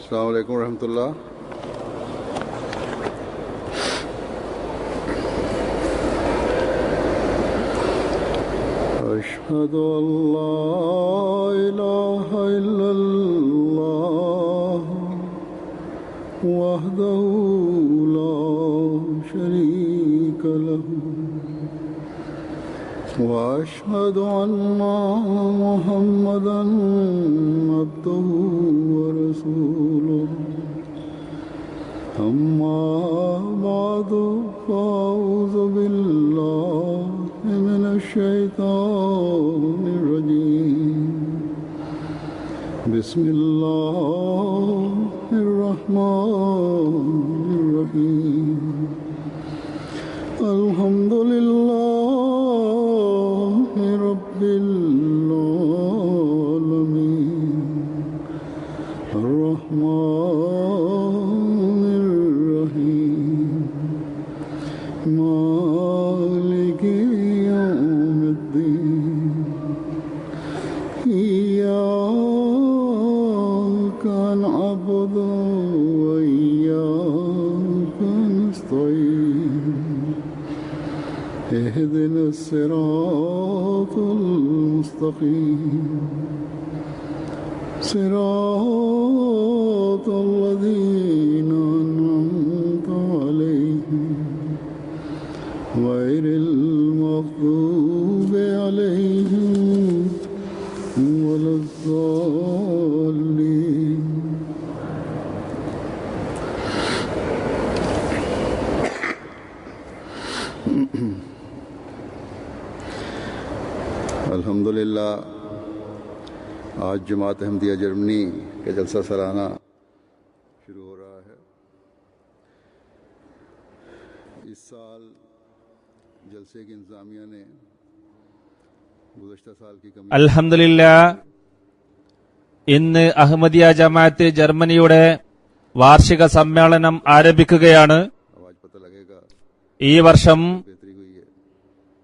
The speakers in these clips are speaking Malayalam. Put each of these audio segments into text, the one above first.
अस्सलाम वालेकुम रहमतुल्लाह। अशहदु अल्ला इलाहा इल्लल्लाह वहदहु ला शरीका लहु وأشهد أن محمدا عبده ورسوله أما بعد فأعوذ بالله من الشيطان الرجيم بسم الله الرحمن الرحيم الحمد لله رب العالمين الرحمن الرحيم مالك يوم الدين إياك نعبد وإياك نستعين اهدنا الصراط المستقيم صراط الذين أنعمت عليهم غير المغضوب عليهم ولا الضالين. अल्हम्दुलिल्लाह आज जमात अहमदिया जर्मनी का जलसा सालाना शुरू हो रहा है। इस साल जलसे की इंतजामिया ने गुज़श्ता साल की कमी അൽഹംദുലില്ലാ ഇന്ന് അഹമ്മദിയ ജമാഅത്ത് ജർമ്മനിയുടെ വാർഷിക സമ്മേളനം ആരംഭിക്കുകയാണ്. आवाज पता लगेगा ഈ വർഷം बेहतरी हुई है।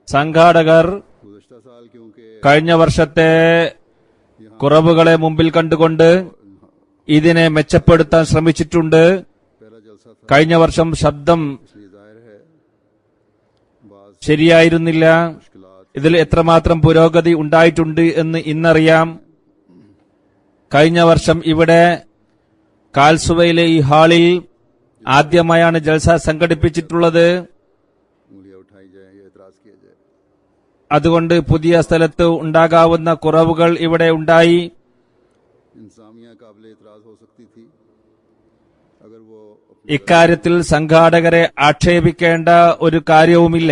സംഘാടകർ गुज़श्ता साल क्योंकि കഴിഞ്ഞ വർഷത്തെ കുറവുകളെ മുമ്പിൽ കണ്ടുകൊണ്ട് ഇതിനെ മെച്ചപ്പെടുത്താൻ ശ്രമിച്ചിട്ടുണ്ട്. पहला जलसा था കഴിഞ്ഞ വർഷം ശബ്ദം इसलिए जाहिर है बाज़ ശരിയായിരുന്നില്ല. ഇതിൽ എത്രമാത്രം പുരോഗതി ഉണ്ടായിട്ടുണ്ട് എന്ന് ഇന്നറിയാം. കഴിഞ്ഞ വർഷം ഇവിടെ കാൽസുവയിലെ ഈ ഹാളിൽ ആദ്യമായാണ് ജൽസ സംഘടിപ്പിച്ചിട്ടുള്ളത്. उंगलियां उठाई जाए या एतराज किया जाए। അതുകൊണ്ട് പുതിയ സ്ഥലത്ത് ഉണ്ടാകാവുന്ന കുറവുകൾ ഇവിടെ ഉണ്ടായി. इंतजामिया काबिल एतराज हो सकती थी अगर वो अपनी ഇക്കാര്യത്തിൽ സംഘാടകരെ ആക്ഷേപിക്കേണ്ട ഒരു കാര്യവുമില്ല.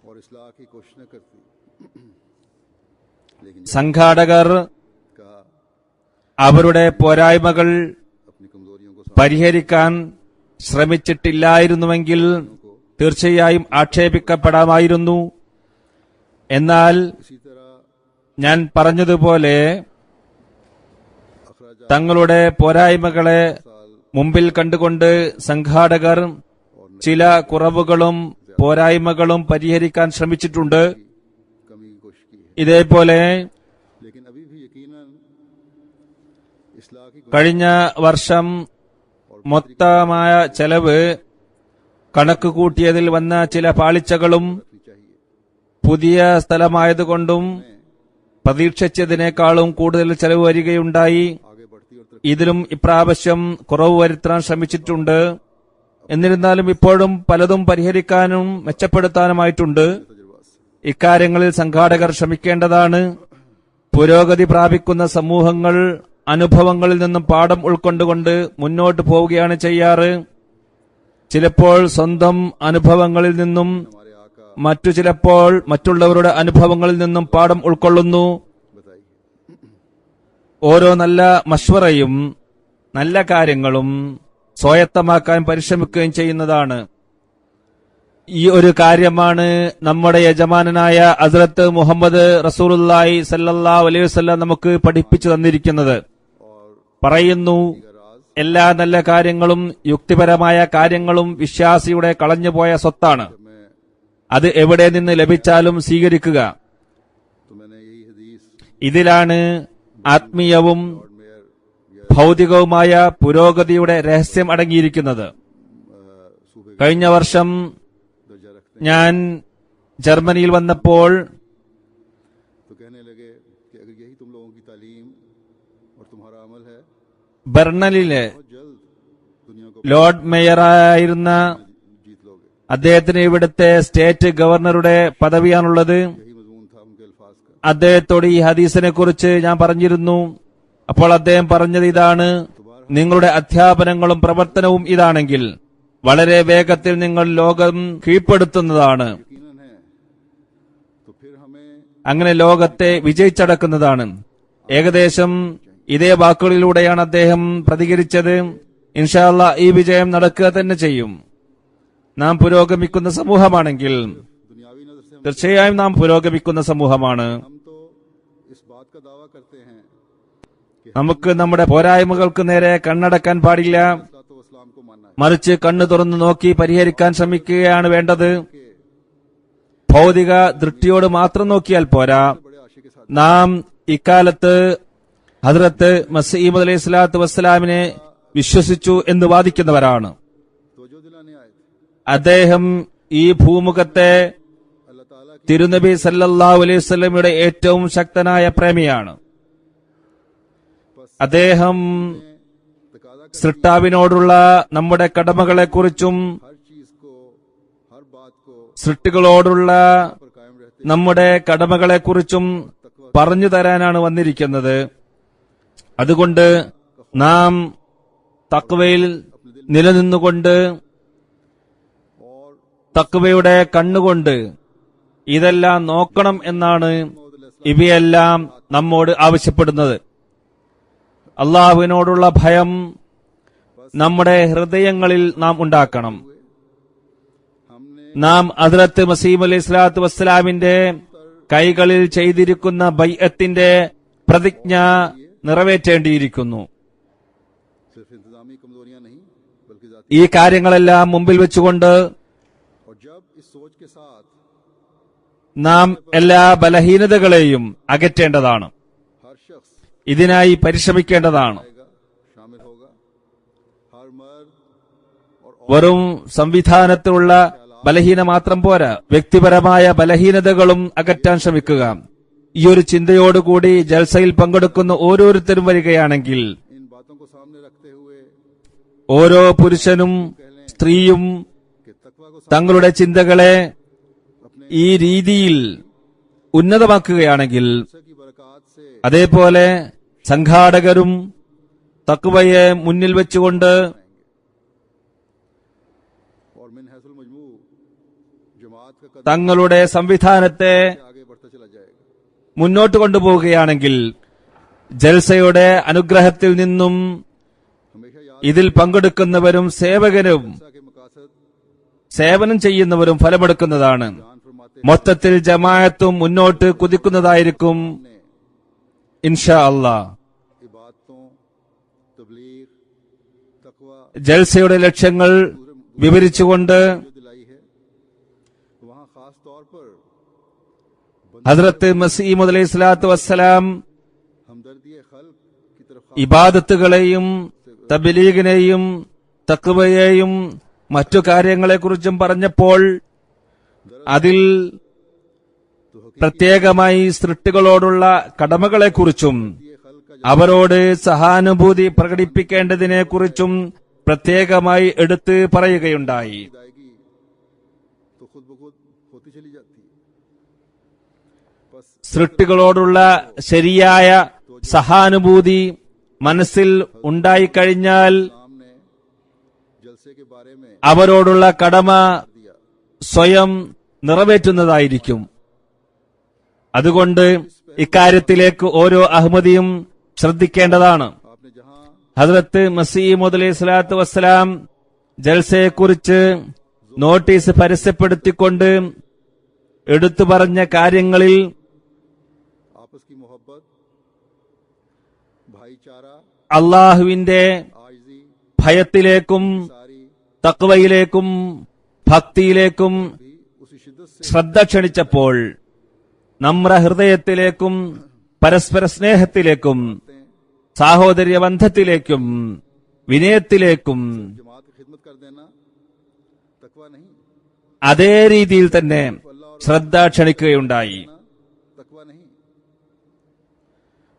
और इस्लाह की कोशिश न करती, लेकिन സംഘാടകർ कहा അവരുടെ പോരായ്മകൾ अपनी कमजोरियों को പരിഹരിക്കാൻ ശ്രമിച്ചിട്ടില്ലായിരുന്നുവെങ്കിൽ തീർച്ചയായും ആക്ഷേപിക്കപ്പെടാമായിരുന്നു. എന്നാൽ इसी तरह ഞാൻ പറഞ്ഞതുപോലെ अखराज തങ്ങളുടെ പോരായ്മകളെ മുമ്പിൽ കണ്ടുകൊണ്ട് സംഘാടകർ ചില കുറവുകളും പോരായ്മകളും പരിഹരിക്കാൻ ശ്രമിച്ചിട്ടുണ്ട്. कमी की कोशिश की है, ഇതേപോലെ लेकिन अभी भी यकीनन इस्लाह की കഴിഞ്ഞ വർഷം മൊത്തമായ ചെലവ് കണക്ക് കൂട്ടിയതിൽ വന്ന ചില പാളിച്ചകളും करनी चाहिए। പുതിയ സ്ഥലമായതുകൊണ്ടും പ്രതീക്ഷിച്ചതിനേക്കാളും കൂടുതൽ ചെലവ് വരികയുണ്ടായി. आगे बढ़ती और ഇതിലും ഇപ്രാവശ്യം കുറവ് വരുത്താൻ ശ്രമിച്ചിട്ടുണ്ട്. എന്നിരുന്നാലും ഇപ്പോഴും പലതും പരിഹരിക്കാനും മെച്ചപ്പെടുത്താനുമായിട്ടുണ്ട്. तजुर्बा से ഇക്കാര്യങ്ങളിൽ സംഘാടകർ ശ്രമിക്കേണ്ടതാണ്. പുരോഗതി പ്രാപിക്കുന്ന സമൂഹങ്ങൾ അനുഭവങ്ങളിൽ നിന്നും പാഠം ഉൾക്കൊണ്ടുകൊണ്ട് മുന്നോട്ട് പോവുകയാണ് ചെയ്യാറ്. ചിലപ്പോൾ സ്വന്തം അനുഭവങ്ങളിൽ നിന്നും हमारे आका മറ്റു ചിലപ്പോൾ മറ്റുള്ളവരുടെ അനുഭവങ്ങളിൽ നിന്നും പാഠം ഉൾക്കൊള്ളുന്നു. बताइए ഓരോ നല്ല മശ്വറയും നല്ല കാര്യങ്ങളും സ്വായത്തമാക്കാൻ പരിശ്രമിക്കുകയും ചെയ്യുന്നതാണ്. ഈ ഒരു കാര്യമാണ് നമ്മുടെ യജമാനനായ ഹസ്രത്ത് മുഹമ്മദ് റസൂലുള്ളാഹി സല്ലല്ലാഹു അലൈഹി വസല്ലം നമുക്ക് പഠിപ്പിച്ചു തന്നിരിക്കുന്നത്. പറയുന്നു, എല്ലാ നല്ല കാര്യങ്ങളും യുക്തിപരമായ കാര്യങ്ങളും വിശ്വാസിയുടെ കളഞ്ഞുപോയ സ്വത്താണ്. അത് എവിടെ നിന്ന് ലഭിച്ചാലും സ്വീകരിക്കുക. तो मैंने यही हदीस ഇതിലാണ് ആത്മീയവും ഭൗതികവുമായ പുരോഗതിയുടെ രഹസ്യം അടങ്ങിയിരിക്കുന്നത്. കഴിഞ്ഞ വർഷം ഞാൻ ജർമ്മനിയിൽ വന്നപ്പോൾ ബെർണലിലെ ലോർഡ് മേയറായിരുന്ന അദ്ദേഹത്തിന് ഇവിടുത്തെ സ്റ്റേറ്റ് ഗവർണറുടെ പദവിയാണുള്ളത്. അദ്ദേഹത്തോട് ഈ ഹദീസിനെ കുറിച്ച് ഞാൻ പറഞ്ഞിരുന്നു. അപ്പോൾ അദ്ദേഹം പറഞ്ഞത് ഇതാണ്: നിങ്ങളുടെ അധ്യാപനങ്ങളും പ്രവർത്തനവും ഇതാണെങ്കിൽ വളരെ വേഗത്തിൽ നിങ്ങൾ ലോകം കീഴ്പ്പെടുത്തുന്നതാണ്, അങ്ങനെ ലോകത്തെ വിജയിച്ചടക്കുന്നതാണ്. ഏകദേശം ഇതേ വാക്കുകളിലൂടെയാണ് അദ്ദേഹം പ്രതികരിച്ചത്. ഇൻഷാ അല്ലാഹ് ഈ വിജയം നടക്കുക തന്നെ ചെയ്യും. നാം പുരോഗമിക്കുന്ന സമൂഹമാണെങ്കിൽ തീർച്ചയായും നാം പുരോഗമിക്കുന്ന സമൂഹമാണ്. നമുക്ക് നമ്മുടെ പോരായ്മകൾക്ക് നേരെ കണ്ണടക്കാൻ പാടില്ല, മറിച്ച് കണ്ണു തുറന്നു നോക്കി പരിഹരിക്കാൻ ശ്രമിക്കുകയാണ് വേണ്ടത്. ഭൗതിക ദൃഷ്ടിയോട് മാത്രം നോക്കിയാൽ പോരാ. നാം ഇക്കാലത്ത് ഹദ്റത്ത് മസീഹ് അലൈഹി സ്വലാത്തു വസ്സലാമിനെ വിശ്വസിച്ചു എന്ന് വാദിക്കുന്നവരാണ്. അദ്ദേഹം ഈ ഭൂമുഖത്തെ തിരുനബി സല്ലല്ലാഹു അലൈഹി വസല്ലമയുടെ ഏറ്റവും ശക്തനായ പ്രേമിയാണ്. അദ്ദേഹം സൃഷ്ടാവിനോടുള്ള നമ്മുടെ കടമകളെക്കുറിച്ചും സൃഷ്ടികളോടുള്ള നമ്മുടെ കടമകളെക്കുറിച്ചും പറഞ്ഞു തരാനാണ് വന്നിരിക്കുന്നത്. അതുകൊണ്ട് നാം തഖ്വയിൽ നിലനിന്നുകൊണ്ട് തഖ്വയുടെ കണ്ണുകൊണ്ട് ഇതെല്ലാം നോക്കണം എന്നാണ് ഇവയെല്ലാം നമ്മോട് ആവശ്യപ്പെടുന്നത്. അള്ളാഹുവിനോടുള്ള ഭയം നമ്മുടെ ഹൃദയങ്ങളിൽ നാം ഉണ്ടാക്കണം. നാം ഹദ്റത്ത് മസീഹ് അലൈഹി സ്വലാത്തു വസ്സലാമിന്റെ കൈകളിൽ ചെയ്തിരിക്കുന്ന ബൈഅത്തിന്റെ പ്രതിജ്ഞ നിറവേറ്റേണ്ടിയിരിക്കുന്നു. ഈ കാര്യങ്ങളെല്ലാം മുമ്പിൽ വെച്ചുകൊണ്ട് നാം എല്ലാ ബലഹീനതകളെയും അകറ്റേണ്ടതാണ്. ഇതിനായി പരിശ്രമിക്കേണ്ടതാണ്. വെറും സംവിധാനത്തിലുള്ള ബലഹീന മാത്രം പോരാ, വ്യക്തിപരമായ ബലഹീനതകളും അകറ്റാൻ ശ്രമിക്കുക. ഈ ഒരു ചിന്തയോടുകൂടി ജൽസയിൽ പങ്കെടുക്കുന്ന ഓരോരുത്തരും വരികയാണെങ്കിൽ ഓരോ പുരുഷനും സ്ത്രീയും തങ്ങളുടെ ചിന്തകളെ ഈ രീതിയിൽ ഉന്നതമാക്കുകയാണെങ്കിൽ, അതേപോലെ സംഘാടകരും തഖ്വയെ മുന്നിൽ വെച്ചുകൊണ്ട് തങ്ങളുടെ സംവിധാനത്തെ മുന്നോട്ട് കൊണ്ടുപോവുകയാണെങ്കിൽ ജൽസയുടെ അനുഗ്രഹത്തിൽ നിന്നും ഇതിൽ പങ്കെടുക്കുന്നവരും സേവനം ചെയ്യുന്നവരും ഫലമെടുക്കുന്നതാണ്. മൊത്തത്തിൽ ജമാഅത്തും മുന്നോട്ട് കുതിക്കുന്നതായിരിക്കും ഇൻഷാ അല്ലാഹ്. ജൽസയുടെ ലക്ഷ്യങ്ങൾ വിവരിച്ചുകൊണ്ട് ഹദ്റത്ത് മസീഹ് അലൈഹി സ്വലാത്തു വസ്സലാം ഇബാദത്തുകളെയും തബ്ലീഗിനെയും തഖ്വയെയും മറ്റു കാര്യങ്ങളെക്കുറിച്ചും പറഞ്ഞപ്പോൾ അതിൽ പ്രത്യേകമായി സൃഷ്ടികളോടുള്ള കടമകളെക്കുറിച്ചും അവരോട് സഹാനുഭൂതി പ്രകടിപ്പിക്കേണ്ടതിനെക്കുറിച്ചും പ്രത്യേകമായി എടുത്ത് പറയുകയുണ്ടായി. സൃഷ്ടികളോടുള്ള ശരിയായ സഹാനുഭൂതി മനസ്സിൽ ഉണ്ടായിക്കഴിഞ്ഞാൽ അവരോടുള്ള കടമ സ്വയം നിറവേറ്റുന്നതായിരിക്കും. അതുകൊണ്ട് ഇക്കാര്യത്തിലേക്ക് ഓരോ അഹ്മദിയും ശ്രദ്ധിക്കേണ്ടതാണ്. ഹദ്റത്ത് മസീഹ് അലൈഹി സ്വലാത്തു വസ്സലാം ജൽസയെക്കുറിച്ച് നോട്ടീസ് പരസ്യപ്പെടുത്തിക്കൊണ്ട് എടുത്തു പറഞ്ഞ കാര്യങ്ങളിൽ അള്ളാഹുവിന്റെ ഭയത്തിലേക്കും തഖ്വയിലേക്കും ഭക്തിയിലേക്കും ശ്രദ്ധ ക്ഷണിച്ചപ്പോൾ നമ്മുടെ ഹൃദയത്തിലേക്കും പരസ്പര സ്നേഹത്തിലേക്കും സാഹോദര്യ ബന്ധത്തിലേക്കും വിനയത്തിലേക്കും जमात की खिदमत कर देना तकवा नहीं, അതേ രീതിയിൽ തന്നെ ശ്രദ്ധ ക്ഷണിക്കുകയുണ്ടായി. तकवा नहीं।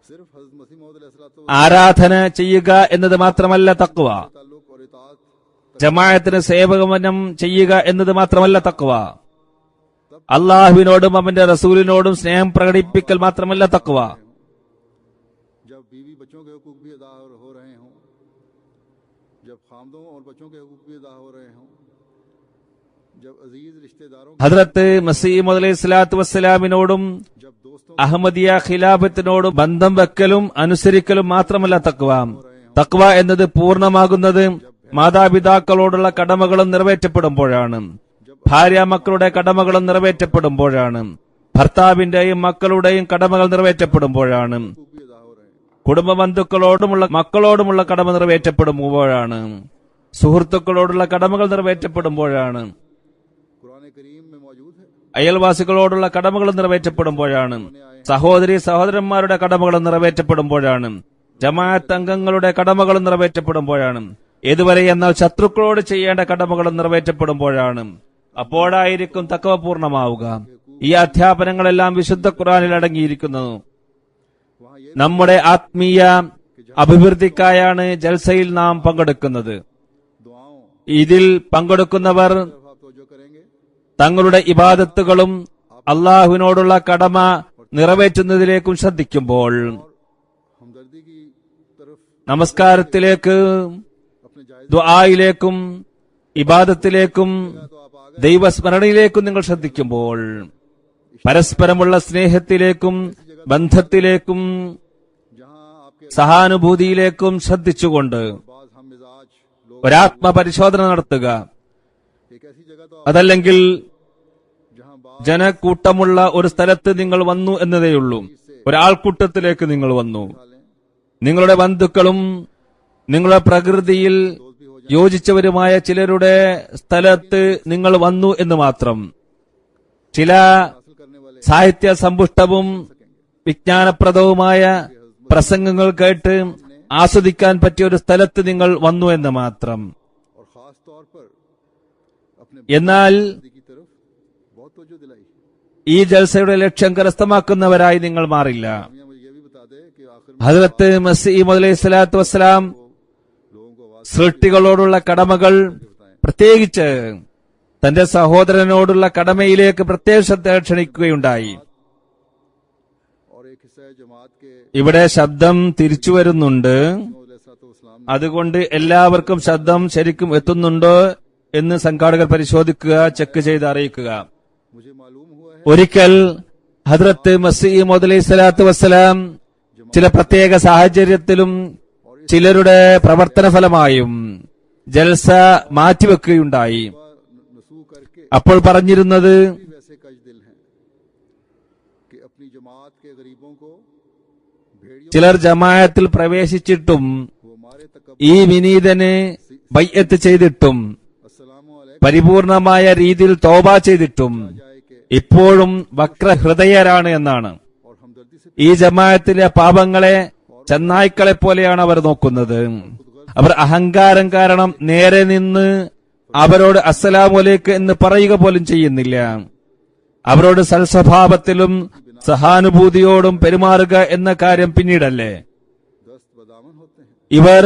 सिर्फ हज़रत मसीह मौऊद अलैहिस्सलातु ആരാധന ചെയ്യുക എന്നത് മാത്രമല്ല തഖ്വ, ताल्लुक और इताअत ജമാഅത്തിന് സേവകമനം ചെയ്യുക എന്നത് മാത്രമല്ല തഖ്വ, അള്ളാഹുവിനോടും അവന്റെ റസൂലിനോടും സ്നേഹം പ്രകടിപ്പിക്കൽ മാത്രമല്ല തഖ്വ. जब बीवी बच्चों के हुकूक भी अदा हो रहे हों, जब खामदों और बच्चों के हुकूक भी अदा हो रहे हों, जब अजीज रिश्तेदारों ഹദ്രത്ത് മസീഹ് മൗഊദ് അലൈഹിസ്സലാത്തു വസ്സലാമിനോടും जब दोस्तों അഹമ്മദിയ ഖിലാഫത്തിനോടും ബന്ധം വെക്കലും അനുസരിക്കലും മാത്രമല്ല തഖ്വ. തഖ്വ എന്നത് പൂർണ്ണമാകുന്നത് മാതാപിതാക്കളോടുള്ള കടമകളും നിറവേറ്റപ്പെടുമ്പോഴാണ്, ഭാര്യ മക്കളുടെ കടമകളും നിറവേറ്റപ്പെടുമ്പോഴാണ്, ഭർത്താവിന്റെയും മക്കളുടെയും കടമകൾ നിറവേറ്റപ്പെടുമ്പോഴാണ്, भी अदा हो रहे हैं। കുടുംബ ബന്ധുക്കളോടുമുള്ള മക്കളോടുമുള്ള കടമ നിറവേറ്റപ്പെടുമ്പോഴാണ്, സുഹൃത്തുക്കളോടുള്ള കടമകൾ നിറവേറ്റപ്പെടുമ്പോഴാണ്, कुरान करीम में मौजूद है। അയൽവാസികളോടുള്ള കടമകൾ നിറവേറ്റപ്പെടുമ്പോഴാണ്, സഹോദരി സഹോദരന്മാരുടെ കടമകൾ നിറവേറ്റപ്പെടുമ്പോഴാണ്, ജമാഅത്ത് അംഗങ്ങളുടെ കടമകൾ നിറവേറ്റപ്പെടുമ്പോഴാണ്, ഇതുവരെ എന്നാൽ ശത്രുക്കളോട് ചെയ്യേണ്ട കടമകൾ നിറവേറ്റപ്പെടുമ്പോഴാണ്. അപ്പോഴായിരിക്കും തഖ്വ പൂർണ്ണമാവുക. ഈ അധ്യാപനങ്ങളെല്ലാം വിശുദ്ധ ഖുർആനിൽ അടങ്ങിയിരിക്കുന്നു. वहाँ ये നമ്മുടെ ആത്മീയ അഭിവൃദ്ധിക്കായാണ് ജൽസയിൽ നാം പങ്കെടുക്കുന്നത്. दुआओं ഇതിൽ പങ്കെടുക്കുന്നവർ तरफ आप तवज्जो करेंगे, തങ്ങളുടെ ഇബാദത്തുകളും അള്ളാഹുവിനോടുള്ള കടമ നിറവേറ്റുന്നതിലേക്കും ശ്രദ്ധിക്കുമ്പോൾ हमदर्दी की तरफ നമസ്കാരത്തിലേക്ക്, अपने जायज ദുആയിലേക്കും ഇബാദത്തിലേക്കും तो आप आ गए। ദൈവസ്മരണയിലേക്കും നിങ്ങൾ ശ്രദ്ധിക്കുമ്പോൾ പരസ്പരമുള്ള സ്നേഹത്തിലേക്കും ബന്ധത്തിലേക്കും जहाँ आपके സഹാനുഭൂതിയിലേക്കും ശ്രദ്ധിച്ചുകൊണ്ട് बाज हम मिजाज लोग ഒരാത്മപരിശോധന നടത്തുക. एक ऐसी जगह तो അതല്ലെങ്കിൽ जहाँ बाज ജനക്കൂട്ടമുള്ള ഒരു സ്ഥലത്ത് നിങ്ങൾ വന്നു എന്നതേയുള്ളൂ. ഒരാൾക്കൂട്ടത്തിലേക്ക് നിങ്ങൾ വന്നു. നിങ്ങളുടെ ബന്ധുക്കളും നിങ്ങളുടെ പ്രകൃതിയിൽ യോജിച്ചവരുമായ ചിലരുടെ സ്ഥലത്ത് നിങ്ങൾ വന്നു എന്ന് മാത്രം. ചില हासिल करने वाले സാഹിത്യ സമ്പുഷ്ടവും വിജ്ഞാനപ്രദവുമായ പ്രസംഗങ്ങൾ കേട്ട് ആസ്വദിക്കാൻ പറ്റിയ ഒരു സ്ഥലത്ത് നിങ്ങൾ വന്നു എന്ന് മാത്രം. और खास तौर पर अपने എന്നാൽ बंदी की तरफ बहुत तवज्जो दिलाई। ഈ ജൽസയുടെ ലക്ഷ്യം കരസ്ഥമാക്കുന്നവരായി നിങ്ങൾ മാറില്ല. मियां मुझे ये भी बता दे कि आखिर में ഹദ്റത്ത് മസീഹ് മൗഊദ് അലൈഹിസ്സലാത്തു വസ്സലാം लोगों को आवाज സൃഷ്ടികളോടുള്ള കടമകൾ, പ്രത്യേകിച്ച് തന്റെ സഹോദരനോടുള്ള കടമയിലേക്ക് പ്രത്യേക ശ്രദ്ധ ക്ഷണിക്കുകയുണ്ടായി. और एक हिस्सा है जमात के ഇവിടെ ശബ്ദം തിരിച്ചു വരുന്നുണ്ട്. इस्लाम അതുകൊണ്ട് എല്ലാവർക്കും ശബ്ദം ശരിക്കും എത്തുന്നുണ്ടോ എന്ന് സംഘാടകർ പരിശോധിക്കുക, ചെക്ക് ചെയ്ത് അറിയിക്കുക. मुझे मालूम हुआ है ഒരിക്കൽ ഹദ്റത്ത് മസീഹ് മൗഊദ് അലൈഹിസ്സലാത്തു വസ്സലാം ചില പ്രത്യേക സാഹചര്യത്തിലും ചിലരുടെ പ്രവർത്തന ഫലമായും ജൽസ മാറ്റിവെക്കുകയുണ്ടായി. नसू करके അപ്പോൾ പറഞ്ഞിരുന്നത്, भी वैसे कज दिल हैं कि अपनी जमात के गरीबों को भेड़ियों ചിലർ ജമാഅത്തിൽ പ്രവേശിച്ചിട്ടും को मारे तक ഈ വിനീതന് ബൈഅത്ത് ചെയ്തിട്ടും अस्सलाम अलैकुम പരിപൂർണമായ രീതിയിൽ തൗബ ചെയ്തിട്ടും जाए के ഇപ്പോഴും വക്രഹൃദയരാണ് എന്നാണ്. और हमदर्दी से ഈ ജമാഅത്തിലെ പാപങ്ങളെ ചെന്നായ്ക്കളെ പോലെയാണ് അവർ നോക്കുന്നത്. അവർ അഹങ്കാരം കാരണം നേരെ നിന്ന് അവരോട് അസ്സലാമു അലൈക്ക് എന്ന് പറയുക പോലും ചെയ്യുന്നില്ല. അവരോട് സൽസ്വഭാവത്തിലും സഹാനുഭൂതിയോടും പെരുമാറുക എന്ന കാര്യം പിന്നീടല്ലേ. दस्त बदामन होते हैं ഇവർ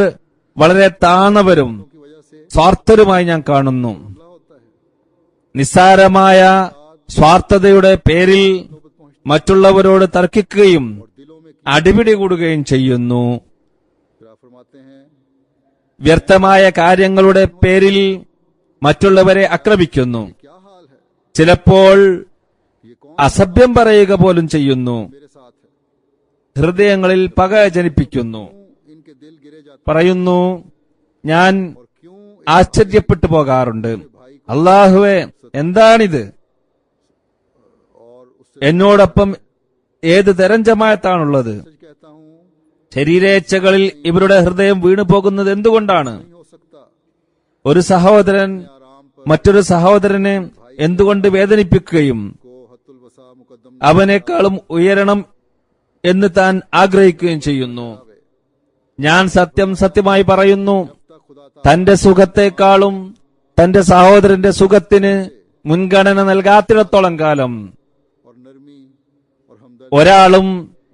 വളരെ താണവരും की वजह से സ്വാർത്ഥരുമായി ഞാൻ കാണുന്നു. हमला होता है। നിസ്സാരമായ സ്വാർത്ഥതയുടെ പേരിൽ മറ്റുള്ളവരോട് തർക്കിക്കുകയും दिलों में അടിപിടി കൂടുകയും ചെയ്യുന്നു. फिर आप फरमाते हैं വ്യർത്ഥമായ കാര്യങ്ങളുടെ പേരിൽ മറ്റുള്ളവരെ ആക്രമിക്കുന്നു. क्या हाल है, ചിലപ്പോൾ ये कौन അസഭ്യം പറയുക പോലും ചെയ്യുന്നു. मेरे साथ है, ഹൃദയങ്ങളിൽ പക ജനിപ്പിക്കുന്നു. क्यों इनके दिल गिरे जाते പറയുന്നു, ഞാൻ हैं और क्यों ആശ്ചര്യപ്പെട്ടു പോകാറുണ്ട്. അള്ളാഹുവേ, എന്താണിത്? और उससे എന്നോടൊപ്പം ഏത് തരം ജമാഅത്താണുള്ളത്? सच कहता हूँ ശരീരേച്ഛകളിൽ ഇവരുടെ ഹൃദയം വീണു പോകുന്നത് എന്തുകൊണ്ടാണ്? नहीं हो सकता। ഒരു സഹോദരൻ आराम पर മറ്റൊരു സഹോദരനെ എന്തുകൊണ്ട് വേദനിപ്പിക്കുകയും को हत्तुल वसा मुकद्दम അവനേക്കാളും ഉയരണം എന്ന് താൻ ആഗ്രഹിക്കുകയും ചെയ്യുന്നു. ഞാൻ സത്യം സത്യമായി പറയുന്നു, तक खुदा തന്റെ സുഖത്തെക്കാളും തന്റെ സഹോദരന്റെ സുഖത്തിന് മുൻഗണന നൽകാത്തിടത്തോളം കാലം और नरमी और हमदर्द ഒരാളും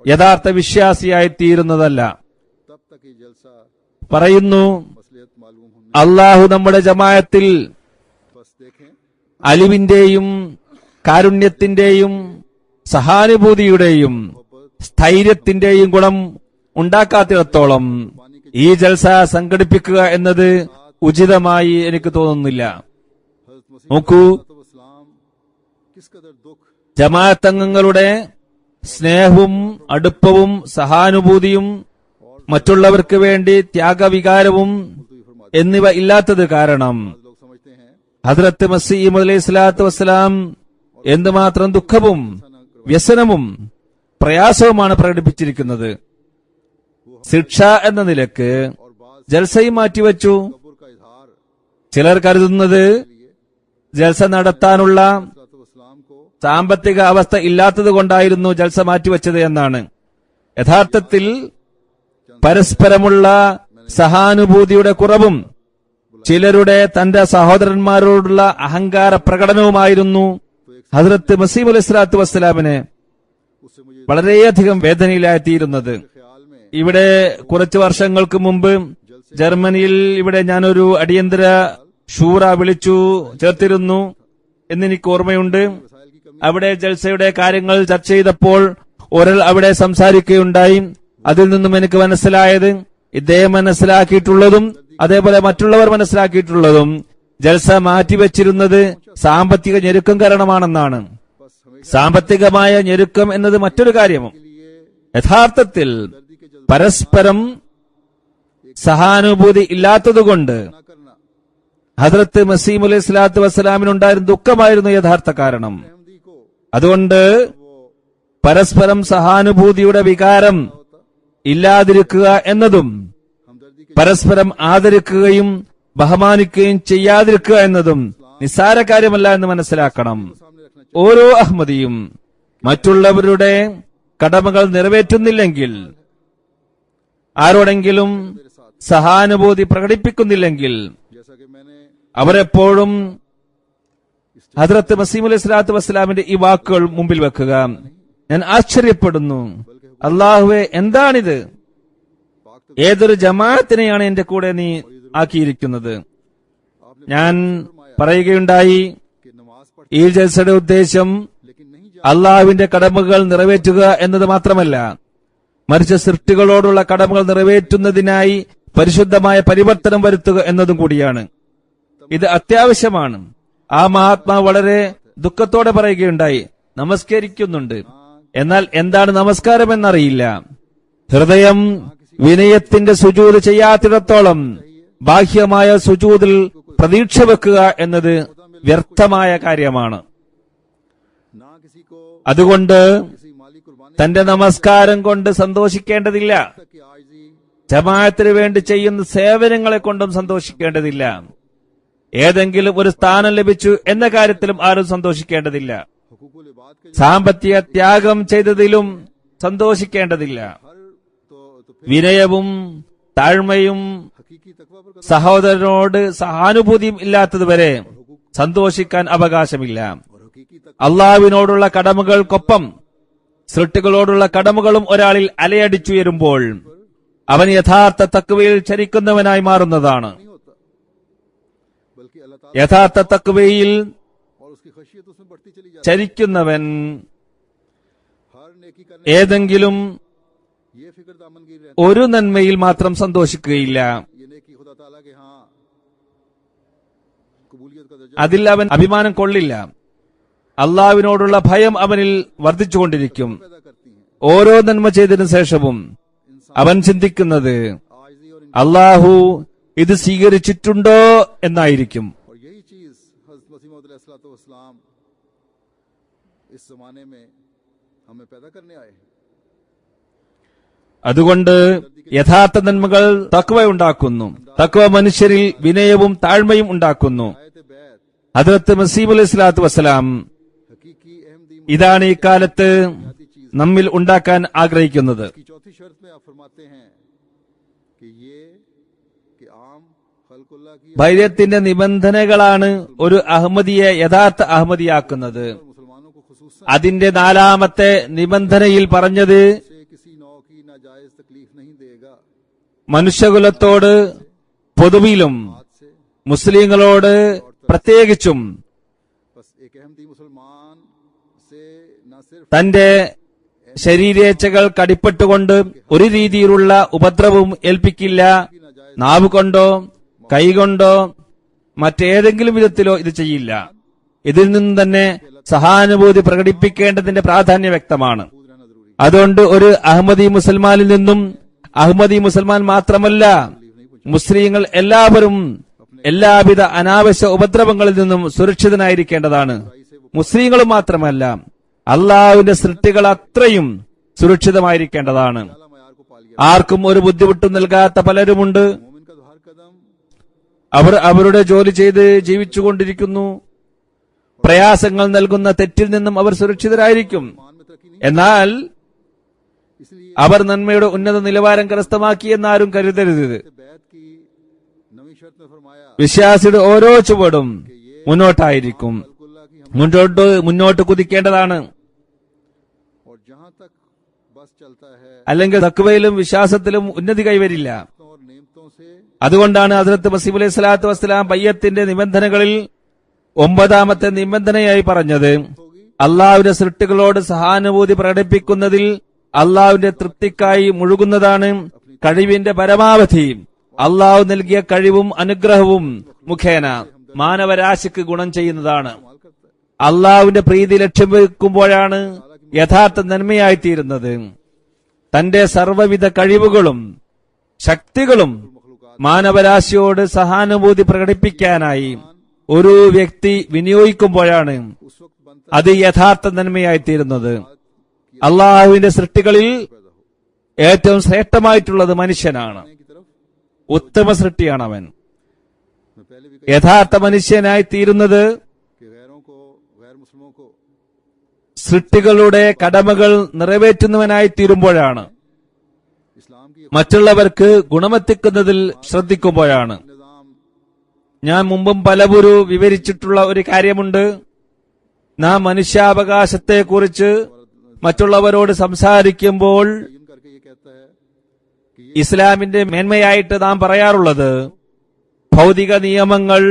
യഥാർത്ഥ വിശ്വാസിയായിത്തീരുന്നതല്ല. तब तक ये जलसा പറയുന്നു, मसलियत मालूम हमने അള്ളാഹു നമ്മുടെ ജമാഅത്തിൽ बस देखें അലിവിന്റെയും കാരുണ്യത്തിന്റെയും സഹാനുഭൂതിയുടെയും സ്ഥൈര്യത്തിന്റെയും ഗുണം ഉണ്ടാക്കാത്തിടത്തോളം ഈ ജൽസ സംഘടിപ്പിക്കുക എന്നത് ഉചിതമായി എനിക്ക് തോന്നുന്നില്ല. हज़रत मसीह നോക്കൂ, इस्लाम किस कदर दुख ജമാഅത്ത് അംഗങ്ങളുടെ സ്നേഹവും അടുപ്പവും സഹാനുഭൂതിയും മറ്റുള്ളവർക്ക് വേണ്ടി ത്യാഗവികാരവും എന്നിവ ഇല്ലാത്തത് കാരണം लोग समझते हैं ഹദ്രത്ത് മസീഹ് അലൈഹി സ്വലാത്തു വസ്സലാം എന്തുമാത്രം ദുഃഖവും വ്യസനവും പ്രയാസവുമാണ് പ്രകടിപ്പിച്ചിരിക്കുന്നത്. ശിക്ഷ എന്ന നിലക്ക് और बाज ജൽസയും മാറ്റിവെച്ചു. कब्र का इजहार ചിലർ കരുതുന്നത് ജൽസ നടത്താനുള്ള इस्लाम को സാമ്പത്തിക അവസ്ഥ ഇല്ലാത്തത് കൊണ്ടായിരുന്നു ജൽസ മാറ്റിവെച്ചത് എന്നാണ്. യഥാർത്ഥത്തിൽ പരസ്പരമുള്ള സഹാനുഭൂതിയുടെ കുറവും ചിലരുടെ തന്റെ സഹോദരന്മാരോടുള്ള അഹങ്കാര പ്രകടനവുമായിരുന്നു ഹദ്രത്ത് മസീഹ് അലൈഹി സ്വലാത്തു വസ്സലാമിനെ उससे मुझे വളരെയധികം വേദനയിലായിത്തീരുന്നത്. ख्याल में ഇവിടെ കുറച്ചു വർഷങ്ങൾക്ക് മുമ്പ് ജർമ്മനിയിൽ ഇവിടെ ഞാനൊരു അടിയന്തര ഷൂറ വിളിച്ചു ചേർത്തിരുന്നു എന്നെനിക്ക് ഓർമ്മയുണ്ട്. वसाइल की कमी അവിടെ ജൽസയുടെ കാര്യങ്ങൾ ചർച്ച ചെയ്തപ്പോൾ ഒരാൾ അവിടെ സംസാരിക്കുകയുണ്ടായി. അതിൽ നിന്നും എനിക്ക് മനസ്സിലായത് ഇദ്ദേഹം മനസ്സിലാക്കിയിട്ടുള്ളതും അതേപോലെ മറ്റുള്ളവർ മനസ്സിലാക്കിയിട്ടുള്ളതും ജൽസ മാറ്റിവെച്ചിരുന്നത് സാമ്പത്തിക ഞെരുക്കം കാരണമാണെന്നാണ്. बस हमें സാമ്പത്തികമായ ഞെരുക്കം എന്നത് മറ്റൊരു കാര്യവും. के लिए യഥാർത്ഥത്തിൽ दर्दी के जल्द പരസ്പരം സഹാനുഭൂതി ഇല്ലാത്തതുകൊണ്ട് ना करना ഹദ്രത്ത് മസീഹ് അലൈഹി സ്വലാത്തു വസ്സലാമിനുണ്ടായിരുന്ന ദുഃഖമായിരുന്നു യഥാർത്ഥ കാരണം. अहमदी को അതുകൊണ്ട് वो പരസ്പരം സഹാനുഭൂതിയുടെ വികാരം होता ഇല്ലാതിരിക്കുക എന്നതും हमदर्दी के പരസ്പരം ആദരിക്കുകയും ബഹുമാനിക്കുകയും ചെയ്യാതിരിക്കുക എന്നതും നിസ്സാര കാര്യമല്ല എന്ന് മനസ്സിലാക്കണം. सामने रखना ഓരോ അഹ്മദിയും മറ്റുള്ളവരുടെ കടമകൾ നിറവേറ്റുന്നില്ലെങ്കിൽ, ആരോടെങ്കിലും मेरे साथ സഹാനുഭൂതി പ്രകടിപ്പിക്കുന്നില്ലെങ്കിൽ जैसा कि मैंने അവരെപ്പോഴും ഹദ്രത്ത് മസീഹ് അലൈഹി സ്വലാത്തു വസ്സലാമിന്റെ ഈ വാക്കുകൾ മുമ്പിൽ വെക്കുക. ഞാൻ ആശ്ചര്യപ്പെടുന്നു, അള്ളാഹുവെ എന്താണിത്? पाक तो ഏതൊരു ജമാഅത്തിനെയാണ് എന്റെ കൂടെ നീ ആക്കിയിരിക്കുന്നത്? आपने ഞാൻ പറയുകയുണ്ടായി, कि नमाज पढ़ ഈ ജൽസയുടെ ഉദ്ദേശം लेकिन नहीं जा അള്ളാഹുവിന്റെ കടമകൾ നിറവേറ്റുക എന്നത് മാത്രമല്ല, മറിച്ച് സൃഷ്ടികളോടുള്ള കടമകൾ നിറവേറ്റുന്നതിനായി പരിശുദ്ധമായ പരിവർത്തനം വരുത്തുക എന്നതും കൂടിയാണ്. ഇത് അത്യാവശ്യമാണ്. ആ മഹാത്മാവ് വളരെ ദുഃഖത്തോടെ പറയുകയുണ്ടായി, നമസ്കരിക്കുന്നുണ്ട്, എന്നാൽ എന്താണ് നമസ്കാരം എന്നറിയില്ല. ഹൃദയം വിനയത്തിന്റെ സുജൂദ് ചെയ്യാത്തിടത്തോളം ബാഹ്യമായ സുജൂദിൽ പ്രതീക്ഷ വെക്കുക എന്നത് വ്യർത്ഥമായ കാര്യമാണ്. ना किसी को അതുകൊണ്ട് किसी माली कुर्बानी തന്റെ നമസ്കാരം കൊണ്ട് സന്തോഷിക്കേണ്ടതില്ല. तक की आजी ജമാഅത്തിന് വേണ്ടി ചെയ്യുന്ന സേവനങ്ങളെ കൊണ്ടും സന്തോഷിക്കേണ്ടതില്ല. ഏതെങ്കിലും ഒരു സ്ഥാനം ലഭിച്ചു എന്ന കാര്യത്തിലും ആരും സന്തോഷിക്കേണ്ടതില്ല. हुकूकुल इबाद के സാമ്പത്തിക ത്യാഗം ചെയ്തതിലും സന്തോഷിക്കേണ്ടതില്ല. हर तो फिर വിനയവും താഴ്മയും हकीकी तकवा पर कदम സഹോദരനോട് സഹാനുഭൂതിയും ഇല്ലാത്തതുവരെ സന്തോഷിക്കാൻ അവകാശമില്ല. और हकीकी तक അള്ളാഹുവിനോടുള്ള കടമകൾക്കൊപ്പം സൃഷ്ടികളോടുള്ള കടമകളും ഒരാളിൽ അലയടിച്ചുയരുമ്പോൾ അവൻ യഥാർത്ഥ തക്വയിൽ ചരിക്കുന്നവനായി മാറുന്നതാണ്. नहीं होता बल्कि अल्लाह ताला യഥാർത്ഥ തക്വയിൽ और उसकी खशियत उसमें बढ़ती चली जाती ചരിക്കുന്നവൻ है। हर नेकी करने ഏതെങ്കിലും ये फिक्र दामनगीर रहती ഒരു നന്മയിൽ മാത്രം സന്തോഷിക്കുകയില്ല. है। ये नेकी खुदा ताला के हाँ कबूलियत का दर्जा അതിൽ അവൻ അഭിമാനം കൊള്ളില്ല. അള്ളാഹുവിനോടുള്ള ഭയം അവനിൽ വർദ്ധിച്ചുകൊണ്ടിരിക്കും. पैदा करती हैं। ഓരോ നന്മ ചെയ്തതിനു ശേഷവും അവൻ ചിന്തിക്കുന്നത് आजिज़ी और അള്ളാഹു ഇത് സ്വീകരിച്ചിട്ടുണ്ടോ എന്നായിരിക്കും. और यही चीज हज़रत मसीह मौद अलैहिस्सलाम इस जमाने में हमें पैदा करने आए हैं। അതുകൊണ്ട് യഥാർത്ഥ നന്മകൾ തക്വ ഉണ്ടാക്കുന്നു. തക്വ മനുഷ്യരിൽ വിനയവും താഴ്മയും ഉണ്ടാക്കുന്നു. आयत बैत ഹദ്റത്ത് മസീഹ് അലൈഹി സ്വലാത്തു വസ്സലാം हकीकी अहमदी ഇതാണ് ഈ കാലത്ത് നമ്മിൽ ഉണ്ടാക്കാൻ ആഗ്രഹിക്കുന്നത്. की चौथी शर्त में आप फरमाते हैं कि कि ये कि आम खल्कुल्लाह की ബൈഅത്തിന്റെ നിബന്ധനകളാണ് ഒരു അഹമ്മദിയെ യഥാർത്ഥ അഹമ്മദിയാക്കുന്നത്. मुसलमानों को खुसूसन അതിന്റെ 4ാമത്തെ നിബന്ധനയിൽ പറഞ്ഞത് से किसी नौ की नाजायज तकलीफ नहीं देगा, മനുഷ്യകുലത്തോട് പൊതുവിലും हाथ से മുസ്ലിങ്ങളോട് പ്രത്യേകിച്ചും बस एक अहमदी मुसलमान से न सिर्फ തന്റെ ശരീരേച്ഛകൾ കടിപ്പെട്ടുകൊണ്ട് ഒരു രീതിയിലുള്ള ഉപദ്രവവും ഏൽപ്പിക്കില്ല. നാവ് കൊണ്ടോ കൈകൊണ്ടോ മറ്റേതെങ്കിലും വിധത്തിലോ ഇത് ചെയ്യില്ല. ഇതിൽ നിന്ന് തന്നെ സഹാനുഭൂതി പ്രകടിപ്പിക്കേണ്ടതിന്റെ പ്രാധാന്യം വ്യക്തമാണ്. दूर रहना जरूरी അതുകൊണ്ട് ഒരു അഹമ്മദി മുസൽമാനിൽ നിന്നും അഹമ്മദി മുസൽമാൻ മാത്രമല്ല മുസ്ലിങ്ങൾ എല്ലാവരും എല്ലാവിധ അനാവശ്യ ഉപദ്രവങ്ങളിൽ നിന്നും സുരക്ഷിതനായിരിക്കേണ്ടതാണ്. മുസ്ലിങ്ങളും മാത്രമല്ല അള്ളാഹുവിന്റെ സൃഷ്ടികൾ അത്രയും സുരക്ഷിതമായിരിക്കേണ്ടതാണ്. ताला मयार को पा लिया। ആർക്കും ഒരു ബുദ്ധിമുട്ടും നൽകാത്ത പലരുമുണ്ട്. मोमिन का तो हर कदम അവർ അവരുടെ ജോലി ചെയ്ത് ജീവിച്ചുകൊണ്ടിരിക്കുന്നു. പ്രയാസങ്ങൾ നൽകുന്ന തെറ്റിൽ നിന്നും അവർ സുരക്ഷിതരായിരിക്കും. मान में तरक्की नहीं, എന്നാൽ इसलिए അവർ നന്മയുടെ ഉന്നത നിലവാരം കരസ്ഥമാക്കി എന്നാരും കരുതരുത്. बैत की नवी शर्त में फरमाया വിശ്വാസിയുടെ ഓരോ ചുവടും മുന്നോട്ടായിരിക്കും. खल्कुल्लाह की हम മുന്നോട്ട് കുതിക്കേണ്ടതാണ്. और जहां तक बस चलता है അല്ലെങ്കിൽ തഖ്വയിലും വിശ്വാസത്തിലും ഉന്നതി കൈവരില്ല. और नेमतों से അതുകൊണ്ടാണ് ഹദ്റത്ത് മസീഹ് അലൈഹി സ്വലാത്തു വസ്സലാം ബയ്യത്തിന്റെ നിബന്ധനകളിൽ 9ാമത്തെ നിബന്ധനയായി പറഞ്ഞത് അള്ളാഹുവിന്റെ സൃഷ്ടികളോട് സഹാനുഭൂതി പ്രകടിപ്പിക്കുന്നതിൽ അള്ളാഹുവിന്റെ തൃപ്തിക്കായി മുഴുകുന്നതാണ്. കഴിവിന്റെ പരമാവധി അള്ളാഹു നൽകിയ കഴിവും അനുഗ്രഹവും മുഖേന മാനവരാശിക്ക് ഗുണം ചെയ്യുന്നതാണ്. कमाल करता है। അള്ളാഹുവിന്റെ പ്രീതി ലക്ഷ്യം വെക്കുമ്പോഴാണ് യഥാർത്ഥ നന്മയായിത്തീരുന്നത്. തന്റെ സർവ്വവിധ കഴിവുകളും ശക്തികളും മാനവരാശിയോട് സഹാനുഭൂതി പ്രകടിപ്പിക്കാനായി ഒരു വ്യക്തി വിനിയോഗിക്കുമ്പോഴാണ് उस वक्त बनता അത് യഥാർത്ഥ നന്മയായിത്തീരുന്നത്. അള്ളാഹുവിന്റെ സൃഷ്ടികളിൽ पैदा हो ഏറ്റവും ശ്രേഷ്ഠമായിട്ടുള്ളത് മനുഷ്യനാണ്. की तरफ ഉത്തമ സൃഷ്ടിയാണ് അവൻ. मैं पहले भी യഥാർത്ഥ മനുഷ്യനായി തീരുന്നത് कि गैरों को गैर मुस्लिमों को സൃഷ്ടികളുടെ കടമകൾ നിറവേറ്റുന്നവനായി തീരുമ്പോഴാണ്. इस्लाम की മറ്റുള്ളവർക്ക് ഗുണമെത്തിക്കുന്നതിൽ ശ്രദ്ധിക്കുമ്പോഴാണ്. निज़ाम ഞാൻ മുമ്പും പലപുരു വിവരിച്ചിട്ടുള്ള ഒരു കാര്യമുണ്ട്. നാം മനുഷ്യാവകാശത്തെക്കുറിച്ച് മറ്റുള്ളവരോട് സംസാരിക്കുമ്പോൾ इन करके ये कहता है कि ये ഇസ്ലാമിന്റെ മേന്മയായിട്ട് നാം പറയാറുള്ളത് ഭൗതിക നിയമങ്ങൾ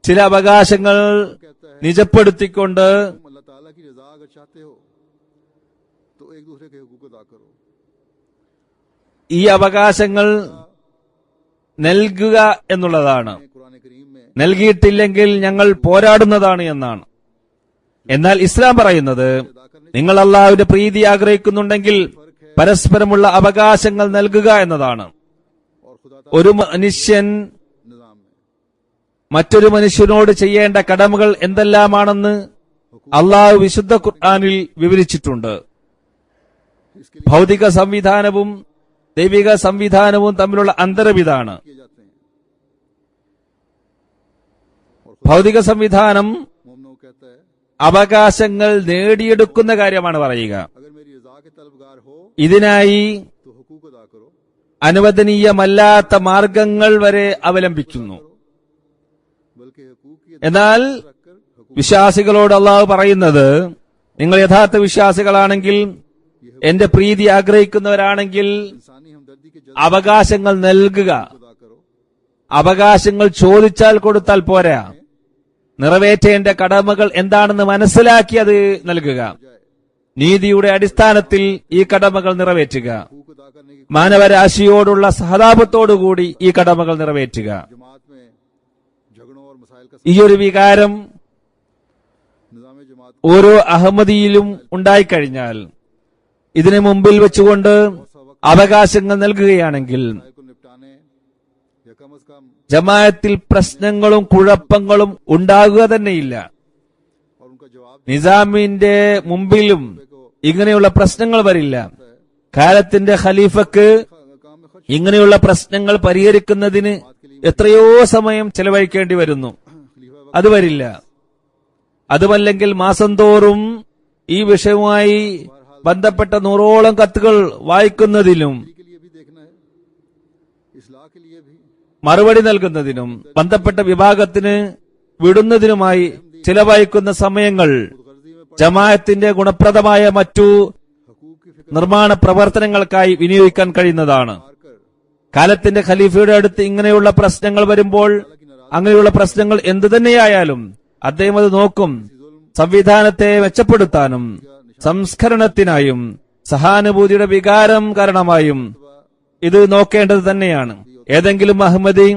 ചില അവകാശങ്ങൾ कहता है നിജപ്പെടുത്തിക്കൊണ്ട് तुम अल्लाह ताला की रजा अगर चाहते हो तो एक दूसरे के हुकूक अदा करो। ഈ അവകാശങ്ങൾ നൽകുക എന്നുള്ളതാണ്. कुरान करीम में നൽകിയിട്ടില്ലെങ്കിൽ ഞങ്ങൾ പോരാടുന്നതാണ് എന്നാണ്. എന്നാൽ ഇസ്ലാം പറയുന്നത് നിങ്ങൾ അള്ളാഹുവിന്റെ പ്രീതി ആഗ്രഹിക്കുന്നുണ്ടെങ്കിൽ പരസ്പരമുള്ള അവകാശങ്ങൾ നൽകുക എന്നതാണ്. और खुदा ഒരു മനുഷ്യൻ निज़ाम में മറ്റൊരു മനുഷ്യനോട് ചെയ്യേണ്ട കടമകൾ എന്തെല്ലാമാണെന്ന് അള്ളാഹു വിശുദ്ധ ഖുർആനിൽ വിവരിച്ചിട്ടുണ്ട്. इसके ഭൗതിക സംവിധാനവും ദൈവിക സംവിധാനവും തമ്മിലുള്ള അന്തരം ഇതാണ്. किए जाते हैं। ഭൗതിക സംവിധാനം मोमनो कहता है അവകാശങ്ങൾ നേടിയെടുക്കുന്ന കാര്യമാണ് പറയുക. अगर मेरी रजा के तलबगार हो ഇതിനായി तो हुकूक अदा करो, അനുവദനീയമല്ലാത്ത മാർഗങ്ങൾ വരെ അവലംബിക്കുന്നു. बल्कि हुकूक की എന്നാൽ रखकर हुकूक വിശ്വാസികളോട് അള്ളാഹു പറയുന്നത് നിങ്ങൾ യഥാർത്ഥ വിശ്വാസികളാണെങ്കിൽ എന്റെ പ്രീതി ആഗ്രഹിക്കുന്നവരാണെങ്കിൽ इंसानी हमदर्दी के जज्बे അവകാശങ്ങൾ നൽകുക. अदा करो। അവകാശങ്ങൾ ചോദിച്ചാൽ കൊടുത്താൽ പോരാ, നിറവേറ്റേണ്ട കടമകൾ എന്താണെന്ന് മനസ്സിലാക്കി അത് നൽകുക. നീതിയുടെ അടിസ്ഥാനത്തിൽ ഈ കടമകൾ നിറവേറ്റുക. हुकूक अदा करने की മാനവരാശിയോടുള്ള സഹതാപത്തോടുകൂടി ഈ കടമകൾ നിറവേറ്റുക. जमात में झगड़ों और मसाइल का ഈ ഒരു വികാരം निज़ाम जमात ഓരോ അഹമ്മദിയിലും ഉണ്ടായിക്കഴിഞ്ഞാൽ ഇതിനെ മുമ്പിൽ വെച്ചുകൊണ്ട് അവകാശങ്ങൾ നൽകുകയാണെങ്കിൽ को निपटाने या कम अज कम ജമാഅത്തിൽ പ്രശ്നങ്ങളും കുഴപ്പങ്ങളും ഉണ്ടാകുക തന്നെയില്ല. और उनका जवाब നിസാമിന്റെ മുമ്പിലും ഇങ്ങനെയുള്ള പ്രശ്നങ്ങൾ വരില്ല. കാലത്തിന്റെ ഖലീഫക്ക് काम में खर्च ഇങ്ങനെയുള്ള പ്രശ്നങ്ങൾ പരിഹരിക്കുന്നതിന് എത്രയോ സമയം ചെലവഴിക്കേണ്ടി വരുന്നു. खलीफा അത് വരില്ല. അതുമല്ലെങ്കിൽ മാസം തോറും ഈ വിഷയവുമായി ബന്ധപ്പെട്ട 100ഓളം കത്തുകൾ വായിക്കുന്നതിലും के लिए भी देखना है के लिए भी മറുപടി നൽകുന്നതിനും ബന്ധപ്പെട്ട വിഭാഗത്തിന് വിടുന്നതിനുമായി ചിലവഴിക്കുന്ന സമയങ്ങൾ खुदगर्जी में ജമാഅത്തിന്റെ ഗുണപ്രദമായ മറ്റു हकूक की फिक्र നിർമ്മാണ പ്രവർത്തനങ്ങൾക്കായി വിനിയോഗിക്കാൻ കഴിയുന്നതാണ്. कर കാലത്തിന്റെ ഖലീഫയുടെ അടുത്ത് ഇങ്ങനെയുള്ള പ്രശ്നങ്ങൾ വരുമ്പോൾ അങ്ങനെയുള്ള പ്രശ്നങ്ങൾ എന്തു തന്നെയായാലും അദ്ദേഹം അത് നോക്കും. സംവിധാനത്തെ മെച്ചപ്പെടുത്താനും സംസ്കരണത്തിനായും സഹാനുഭൂതിയുടെ വികാരം കാരണമായും ഇത് നോക്കേണ്ടത് തന്നെയാണ്. ഏതെങ്കിലും അഹമ്മദി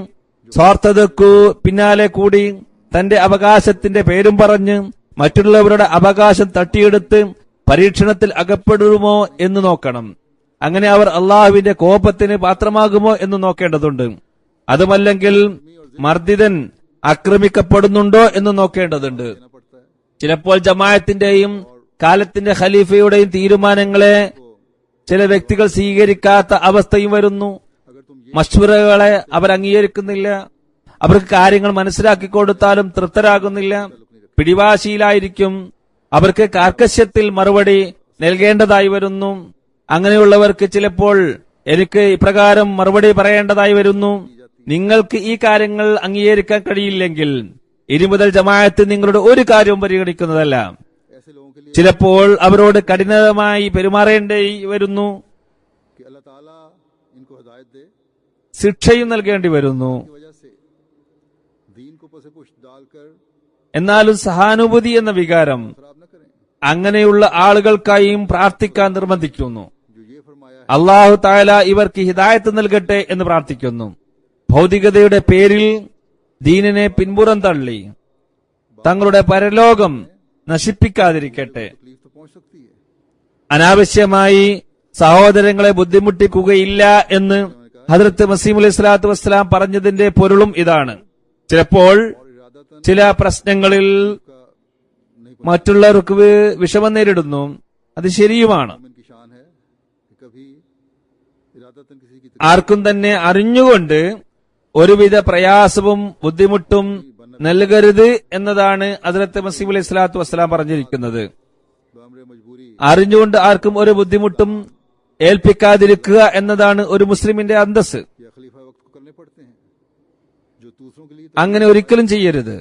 സ്വാർത്ഥതക്കു പിന്നാലെ കൂടി തന്റെ അവകാശത്തിന്റെ പേരും പറഞ്ഞ് മറ്റുള്ളവരുടെ അവകാശം തട്ടിയെടുത്ത് പരീക്ഷണത്തിൽ അകപ്പെടുമോ എന്ന് നോക്കണം. അങ്ങനെ അവർ അള്ളാഹുവിന്റെ കോപത്തിന് പാത്രമാകുമോ എന്ന് നോക്കേണ്ടതുണ്ട്. അതുമല്ലെങ്കിൽ മർദ്ദിതൻ ആക്രമിക്കപ്പെടുന്നുണ്ടോ എന്ന് നോക്കേണ്ടതുണ്ട്. पड़ता है। ചിലപ്പോൾ ജമാഅത്തിന്റെയും കാലത്തിന്റെ ഖലീഫയുടെയും തീരുമാനങ്ങളെ ചില വ്യക്തികൾ സ്വീകരിക്കാത്ത അവസ്ഥയും വരുന്നു. अगर तुम ये മശ്വറകളെ അവർ അംഗീകരിക്കുന്നില്ല. അവർക്ക് കാര്യങ്ങൾ മനസ്സിലാക്കി കൊടുത്താലും തൃപ്തരാകുന്നില്ല. പിടിവാശിയിലായിരിക്കും. അവർക്ക് കാർക്കശ്യത്തിൽ മറുപടി നൽകേണ്ടതായി വരുന്നു. അങ്ങനെയുള്ളവർക്ക് ചിലപ്പോൾ എനിക്ക് ഇപ്രകാരം മറുപടി പറയേണ്ടതായി വരുന്നു. നിങ്ങൾക്ക് ഈ കാര്യങ്ങൾ അംഗീകരിക്കാൻ കഴിയില്ലെങ്കിൽ ഇനി മുതൽ ജമാഅത്ത് നിങ്ങളുടെ ഒരു കാര്യവും പരിഗണിക്കുന്നതല്ല. ऐसे लोगों के लिए ചിലപ്പോൾ അവരോട് കഠിനമായി പെരുമാറേണ്ടി വരുന്നു. कि अल्लाह ताला इनको हिदायत दे ശിക്ഷയും നൽകേണ്ടി വരുന്നു. की वजह से दीन को पसे पुश डालकर എന്നാലും സഹാനുഭൂതി എന്ന വികാരം खराब न करें। അങ്ങനെയുള്ള ആളുകൾക്കായും പ്രാർത്ഥിക്കാൻ നിർബന്ധിക്കുന്നു. जो ये फरमाया है അള്ളാഹു താല ഇവർക്ക് ഹിദായത്ത് നൽകട്ടെ എന്ന് പ്രാർത്ഥിക്കുന്നു. ഭൗതികതയുടെ പേരിൽ ദീനിനെ പിൻപുറം തള്ളി തങ്ങളുടെ പരലോകം നശിപ്പിക്കാതിരിക്കട്ടെ. तकलीफ तो पहुंच सकती है। അനാവശ്യമായി സഹോദരങ്ങളെ ബുദ്ധിമുട്ടിക്കുകയില്ല എന്ന് ഹദ്രത്ത് മസീഹ് അലൈഹി സ്വലാത്തു വസ്സലാം പറഞ്ഞതിന്റെ പൊരുളും ഇതാണ്. ചിലപ്പോൾ और इरादतन ചില പ്രശ്നങ്ങളിൽ का नहीं മറ്റുള്ളവർക്ക് വിഷമം നേരിടുന്നു. അത് ശരിയുമാണ്. मोमिन की शान है कि कभी इरादतन किसी की ആർക്കും തന്നെ അറിഞ്ഞുകൊണ്ട് ഒരുവിധ പ്രയാസവും ബുദ്ധിമുട്ടും നൽകരുത് എന്നതാണ് ഹദ്രത്ത് മസീഹ് അലൈഹി സ്വലാത്തു വസ്സലാം പറഞ്ഞിരിക്കുന്നത്. बमरे मजबूरी അറിഞ്ഞുകൊണ്ട് ആർക്കും ഒരു ബുദ്ധിമുട്ടും ഏൽപ്പിക്കാതിരിക്കുക എന്നതാണ് ഒരു മുസ്ലിമിന്റെ അന്തസ്. या खलीफा वक्त को करने पड़ते हैं जो दूसरों के लिए അങ്ങനെ ഒരിക്കലും ചെയ്യരുത്.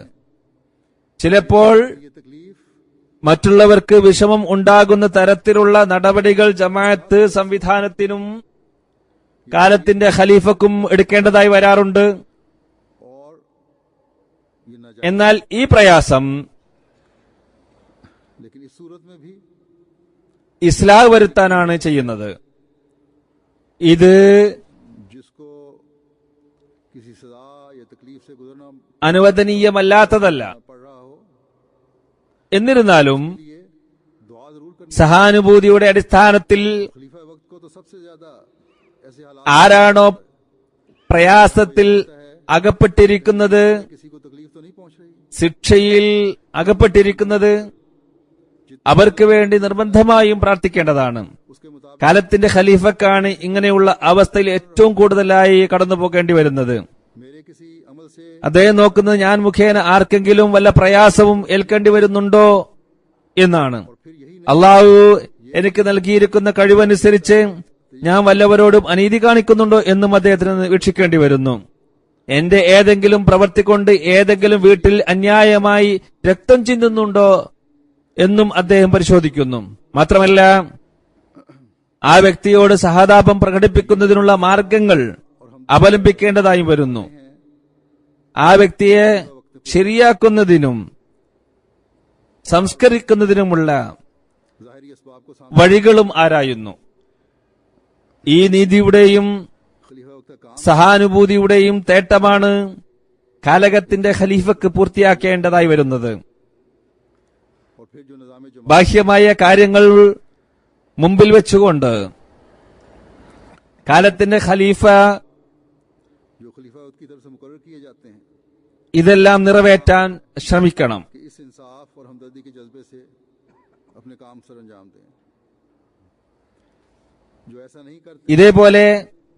ചിലപ്പോൾ ये तकलीफ മറ്റുള്ളവർക്ക് വിഷമം ഉണ്ടാകുന്ന തരത്തിലുള്ള നടപടികൾ ജമാഅത്ത് സംവിധാനത്തിനും കാലത്തിന്റെ ഖലീഫക്കും എടുക്കേണ്ടതായി വരാറുണ്ട്. और ये ना जाए എന്നാൽ ഈ പ്രയാസം लेकिन इस सूरत में भी ഇസ്ലാഹ് വരുത്താനാണ് ചെയ്യുന്നത്. ഇത് जिसको किसी सजा या तकलीफ से गुजरना അനുവദനീയമല്ലാത്തതല്ല. पड़ रहा हो എന്നിരുന്നാലും लिए दुआ जरूर करनी। സഹാനുഭൂതിയുടെ അടിസ്ഥാനത്തിൽ खलीफा वक्त को तो सबसे ज्यादा ऐसे हालात ആരാണോ പ്രയാസത്തിൽ അകപ്പെട്ടിരിക്കുന്നത്, किसी को तकलीफ तो नहीं पहुंच रही ശിക്ഷയിൽ അകപ്പെട്ടിരിക്കുന്നത്, അവർക്ക് വേണ്ടി നിർബന്ധമായും പ്രാർത്ഥിക്കേണ്ടതാണ്. उसके मुताबिक കാലത്തിന്റെ ഖലീഫക്കാണ് ഇങ്ങനെയുള്ള അവസ്ഥയിൽ ഏറ്റവും കൂടുതലായി കടന്നു പോകേണ്ടി വരുന്നത്. मेरे किसी अमल से അദ്ദേഹം നോക്കുന്നത് ഞാൻ മുഖേന ആർക്കെങ്കിലും വല്ല പ്രയാസവും ഏൽക്കേണ്ടി വരുന്നുണ്ടോ എന്നാണ്. फिर यही അള്ളാഹു എനിക്ക് നൽകിയിരിക്കുന്ന കഴിവനുസരിച്ച് ഞാൻ വല്ലവരോടും അനീതി കാണിക്കുന്നുണ്ടോ എന്നും അദ്ദേഹത്തിന് വീക്ഷിക്കേണ്ടി വരുന്നു. എന്റെ ഏതെങ്കിലും പ്രവൃത്തി കൊണ്ട് ഏതെങ്കിലും വീട്ടിൽ അന്യായമായി രക്തം ചിന്തുന്നുണ്ടോ എന്നും അദ്ദേഹം പരിശോധിക്കുന്നു. മാത്രമല്ല ആ വ്യക്തിയോട് സഹതാപം പ്രകടിപ്പിക്കുന്നതിനുള്ള മാർഗങ്ങൾ അവലംബിക്കേണ്ടതായും വരുന്നു. ആ വ്യക്തിയെ ശരിയാക്കുന്നതിനും സംസ്കരിക്കുന്നതിനുമുള്ള जाहिरी असबाब को सामने വഴികളും ആരായുന്നു. ഈ നീതിയുടെയും खलीफा वक्त का काम സഹാനുഭൂതിയുടെയും തേട്ടമാണ് കാലകത്തിന്റെ ഖലീഫക്ക് പൂർത്തിയാക്കേണ്ടതായി വരുന്നത്. और फिर जो निजाम जमा ബാഹ്യമായ കാര്യങ്ങൾ മുമ്പിൽ വെച്ചുകൊണ്ട് കാലത്തിന്റെ ഖലീഫ जो खलीफा वक्त की तरफ से मुकर्रर किए जाते हैं ഇതെല്ലാം നിറവേറ്റാൻ ശ്രമിക്കണം. कि इस इंसाफ और हमदर्दी के जज्बे से अपने काम सर अंजाम दें। जो ऐसा नहीं करते ഇതേപോലെ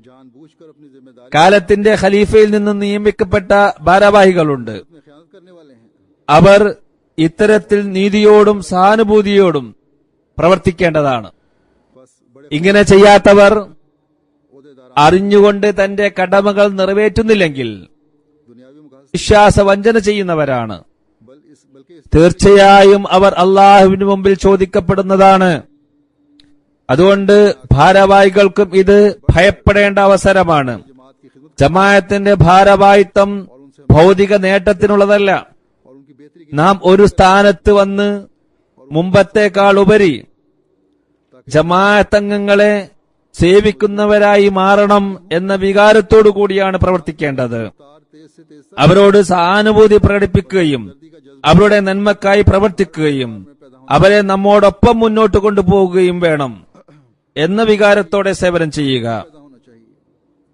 जानबूझकर अपनी जिम्मेदारी കാലത്തിന്റെ ഖലീഫയിൽ നിന്ന് നിയമിക്കപ്പെട്ട ഭാരവാഹികളുണ്ട്. में ख्याल करने वाले हैं അവർ ഇത്തരത്തിൽ നീതിയോടും സഹാനുഭൂതിയോടും പ്രവർത്തിക്കേണ്ടതാണ്. बस बड़े ഇങ്ങനെ ചെയ്യാത്തവർ ओहदेदार അറിഞ്ഞുകൊണ്ട് തന്റെ കടമകൾ നിറവേറ്റുന്നില്ലെങ്കിൽ दुनियावी मकासद വിശ്വാസവഞ്ചന ചെയ്യുന്നവരാണ്. बल्कि इस തീർച്ചയായും അവർ അള്ളാഹുവിന് മുമ്പിൽ ചോദിക്കപ്പെടുന്നതാണ്. അതുകൊണ്ട് ഭാരവാഹികൾക്കും ഇത് ഭയപ്പെടേണ്ട അവസരമാണ്. जमात की खिदमत ജമാഅത്തിന്റെ ഭാരവാഹിത്വം ഭൗതിക നേട്ടത്തിനുള്ളതല്ല. और उनकी बेहतरी നാം ഒരു സ്ഥാനത്ത് വന്ന് മുമ്പത്തേക്കാൾ ഉപരി ജമാഅത്ത് അംഗങ്ങളെ സേവിക്കുന്നവരായി മാറണം എന്ന വികാരത്തോടു കൂടിയാണ് പ്രവർത്തിക്കേണ്ടത്. तार तेज से तेज അവരോട് സഹാനുഭൂതി പ്രകടിപ്പിക്കുകയും അവരുടെ നന്മക്കായി പ്രവർത്തിക്കുകയും അവരെ നമ്മോടൊപ്പം മുന്നോട്ട് കൊണ്ടുപോവുകയും വേണം എന്ന വികാരത്തോടെ സേവനം ചെയ്യുക. पैदा होना चाहिए।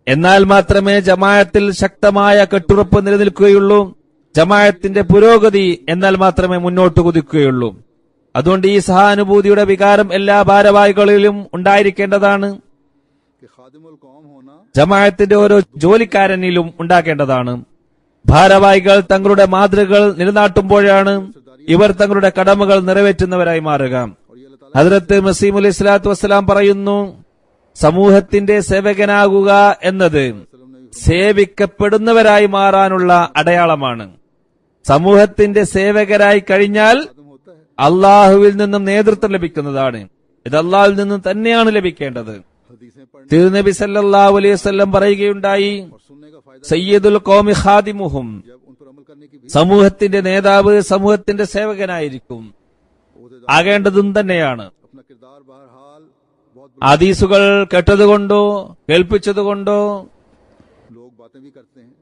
എന്നാൽ മാത്രമേ ജമാഅത്തിൽ ശക്തമായ കെട്ടുറപ്പ് നിലനിൽക്കുകയുള്ളൂ. ജമാഅത്തിന്റെ പുരോഗതി എന്നാൽ മാത്രമേ മുന്നോട്ട് കുതിക്കുകയുള്ളൂ. അതുകൊണ്ട് ഈ സഹാനുഭൂതിയുടെ വികാരം എല്ലാ ഭാരവാഹികളിലും ഉണ്ടായിരിക്കേണ്ടതാണ്. कि खादिमुल कौम होना ജമാഅത്തിന്റെ ഓരോ ജോലിക്കാരനിലും ഉണ്ടാകേണ്ടതാണ്. ഭാരവാഹികൾ തങ്ങളുടെ മാതൃകകൾ നിലനാട്ടുമ്പോഴാണ് ഇവർ തങ്ങളുടെ കടമകൾ നിറവേറ്റുന്നവരായി മാറുക. और ये अल्लाह ताला ഹദ്റത്ത് മസീഹ് അലൈഹി സ്വലാത്തു വസ്സലാം പറയുന്നു, സമൂഹത്തിന്റെ സേവകനാകുക എന്നത് സേവിക്കപ്പെടുന്നവരായി മാറാനുള്ള അടയാളമാണ്. സമൂഹത്തിന്റെ സേവകരായി കഴിഞ്ഞാൽ खत्म होता है। അള്ളാഹുവിൽ നിന്നും നേതൃത്വം ലഭിക്കുന്നതാണ്. ഇത് അള്ളാഹുവിൽ നിന്നും തന്നെയാണ് ലഭിക്കേണ്ടത്. हदीसें पढ़ने തിരുനബി സല്ലല്ലാഹു അലൈഹി വസല്ലം പറയുകയുണ്ടായി, और सुनने का फायदा സയ്യിദുൽ ഖൗമി ഖാദിമുഹും, जब उन पर अमल करने की भी സമൂഹത്തിന്റെ നേതാവ് സമൂഹത്തിന്റെ സേവകനായിരിക്കും, ओहदेदार ആകേണ്ടതും തന്നെയാണ്. अपना किरदार बहरहाल बहुत ഹദീസുകൾ കേട്ടതുകൊണ്ടോ കേൾപ്പിച്ചതുകൊണ്ടോ लोग बातें भी करते हैं,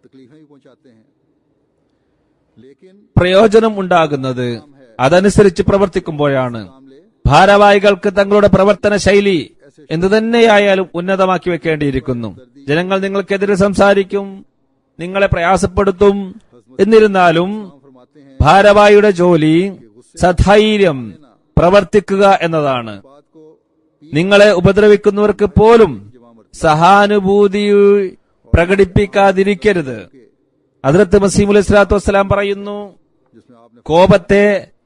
तकलीफें भी पहुंचाते हैं, लेकिन പ്രയോജനം ഉണ്ടാകുന്നത് അതനുസരിച്ച് പ്രവർത്തിക്കുമ്പോഴാണ്. काम ले ഭാരവാഹികൾക്ക് തങ്ങളുടെ പ്രവർത്തന ശൈലി എന്തു തന്നെയായാലും ഉന്നതമാക്കി വെക്കേണ്ടിയിരിക്കുന്നു. ജനങ്ങൾ നിങ്ങൾക്കെതിരെ സംസാരിക്കും, നിങ്ങളെ പ്രയാസപ്പെടുത്തും. എന്നിരുന്നാലും फरमाते हैं ഭാരവാഹിയുടെ ജോലി സധൈര്യം പ്രവർത്തിക്കുക എന്നതാണ്. बात को നിങ്ങളെ ഉപദ്രവിക്കുന്നവർക്ക് പോലും സഹാനുഭൂതി പ്രകടിപ്പിക്കാതിരിക്കരുത്. ഹദ്റത്ത് മസീഹ് അലൈഹി സ്വലാത്തു വസ്സലാം പറയുന്നു, जिसमें आपने കോപത്തെ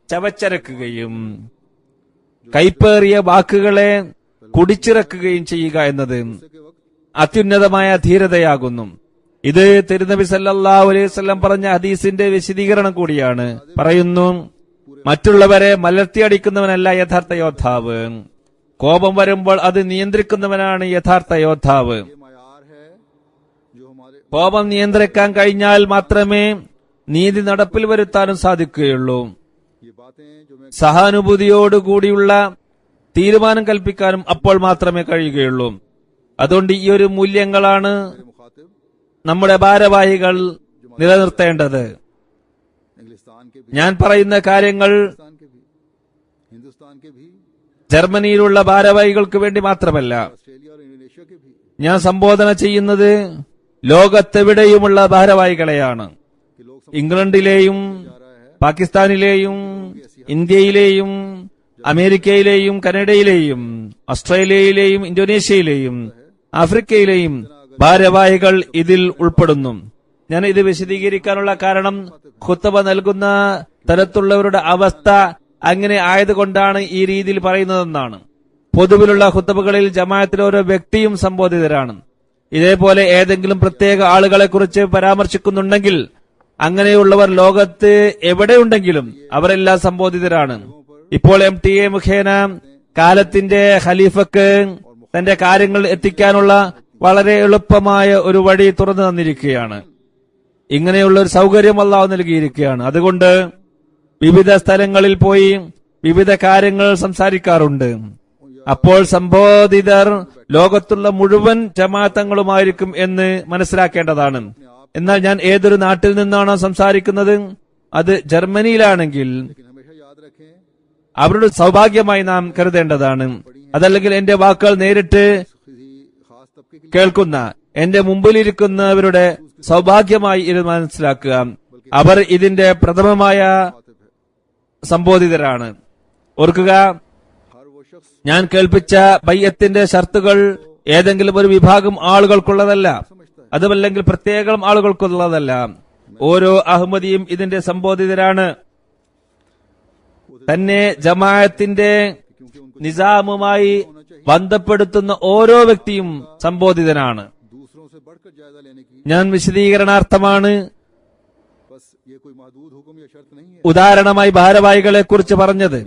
ചവച്ചരക്കുകയും കൈപ്പേറിയ വാക്കുകളെ കുടിച്ചിറക്കുകയും ചെയ്യുക എന്നത് के वक्त അത്യുന്നതമായ ധീരതയാകുന്നു. ഇത് തിരുനബി സല്ലല്ലാഹു അലൈഹി വസല്ലം പറഞ്ഞ ഹദീസിന്റെ വിശദീകരണം കൂടിയാണ്. പറയുന്നു, മറ്റുള്ളവരെ മലർത്തിയടിക്കുന്നവനല്ല യഥാർത്ഥ യോദ്ധാവ്, കോപം വരുമ്പോൾ അത് നിയന്ത്രിക്കുന്നവനാണ് യഥാർത്ഥ യോദ്ധാവ്. ये मायार है जो हमारे കോപം നിയന്ത്രിക്കാൻ കഴിഞ്ഞാൽ മാത്രമേ നീതി നടപ്പിൽ വരുത്താനും സാധിക്കുകയുള്ളൂ. ये बातें जो मैं സഹാനുഭൂതിയോടുകൂടിയുള്ള തീരുമാനം കൽപ്പിക്കാനും അപ്പോൾ മാത്രമേ കഴിയുകയുള്ളൂ. അതുകൊണ്ട് ഈ ഒരു മൂല്യങ്ങളാണ് मुखातिब നമ്മുടെ ഭാരവാഹികൾ നിലനിർത്തേണ്ടത്. इंग्लिस्तान के भी ഞാൻ പറയുന്ന കാര്യങ്ങൾ हिंदुस्तान के भी ജർമ്മനിയിലുള്ള ഭാരവാഹികൾക്ക് വേണ്ടി മാത്രമല്ല. ऑस्ट्रेलिया और इंडोनेशिया के भी ഞാൻ സംബോധന ചെയ്യുന്നത് ലോകത്തെവിടെയുമുള്ള ഭാരവാഹികളെയാണ്. कि लोग ഇംഗ്ലണ്ടിലെയും जा रहा है പാകിസ്ഥാനിലെയും ഇന്ത്യയിലെയും അമേരിക്കയിലെയും കനഡയിലെയും ഓസ്ട്രേലിയയിലെയും ഇന്തോനേഷ്യയിലെയും ആഫ്രിക്കയിലെയും ഭാരവാഹികൾ ഇതിൽ ഉൾപ്പെടുന്നു. ഞാൻ ഇത് വിശദീകരിക്കാനുള്ള കാരണം ഖുത്ബ നൽകുന്ന തരത്തിലുള്ളവരുടെ അവസ്ഥ അങ്ങനെ ആയതുകൊണ്ടാണ് ഈ രീതിയിൽ പറയുന്നതെന്നാണ്. പൊതുവിലുള്ള ഖുത്ബകളിൽ ജമാഅത്തിലെ ഓരോ വ്യക്തിയും സംബോധിതരാണ്. ഇതേപോലെ ഏതെങ്കിലും പ്രത്യേക ആളുകളെ കുറിച്ച് പരാമർശിക്കുന്നുണ്ടെങ്കിൽ അങ്ങനെയുള്ളവർ ലോകത്ത് എവിടെയുണ്ടെങ്കിലും അവരെല്ലാം സംബോധിതരാണ്. ഇപ്പോൾ MTA മുഖേന കാലത്തിന്റെ ഖലീഫക്ക് തന്റെ കാര്യങ്ങൾ എത്തിക്കാനുള്ള വളരെ എളുപ്പമായ ഒരു വഴി തുറന്നു തന്നിരിക്കുകയാണ്. ഇങ്ങനെയുള്ള ഒരു സൗകര്യം അല്ലാഹു നൽകിയിരിക്കുകയാണ്. അതുകൊണ്ട് വിവിധ സ്ഥലങ്ങളിൽ പോയി വിവിധ കാര്യങ്ങൾ സംസാരിക്കാറുണ്ട്. അപ്പോൾ സംബോധിതർ ലോകത്തുള്ള മുഴുവൻ ജമാഅത്തുകളുമായിരിക്കും എന്ന് മനസ്സിലാക്കേണ്ടതാണ്. എന്നാൽ ഞാൻ ഏതൊരു നാട്ടിൽ നിന്നാണോ സംസാരിക്കുന്നത്, അത് ജർമ്മനിയിലാണെങ്കിൽ लेकिन हमेशा याद रखें അവരുടെ സൗഭാഗ്യമായി നാം കരുതേണ്ടതാണ്. അതല്ലെങ്കിൽ എന്റെ വാക്കുകൾ നേരിട്ട് किसी खास तबके के കേൾക്കുന്ന എന്റെ മുമ്പിലിരിക്കുന്നവരുടെ സൗഭാഗ്യമായി ഇത് മനസ്സിലാക്കുക. അവർ ഇതിന്റെ പ്രഥമമായ मुखातिब है। സംബോധിതരാണ്. ഓർക്കുക, हर वो शख्स ഞാൻ കേൾപ്പിച്ച ബയ്യത്തിന്റെ ഷർത്തുകൾ ഏതെങ്കിലും ഒരു വിഭാഗം ആളുകൾക്കുള്ളതല്ല, അതുമല്ലെങ്കിൽ പ്രത്യേകം ആളുകൾക്കുള്ളതല്ല. ഓരോ അഹമ്മദിയും ഇതിന്റെ സംബോധിതരാണ്. തന്നെ ജമാഅത്തിന്റെ क्योंकि उनको നിസാമുമായി होना चाहिए ബന്ധപ്പെടുത്തുന്ന ഓരോ വ്യക്തിയും സംബോധിതനാണ്. दूसरों से बढ़कर जायजा लेने की ഞാൻ വിശദീകരണാർത്ഥമാണ് बस ये कोई महदूद हुक्म या शर्त नहीं है। ഉദാഹരണമായി ഭാരവാഹികളെ കുറിച്ച് പറഞ്ഞത്.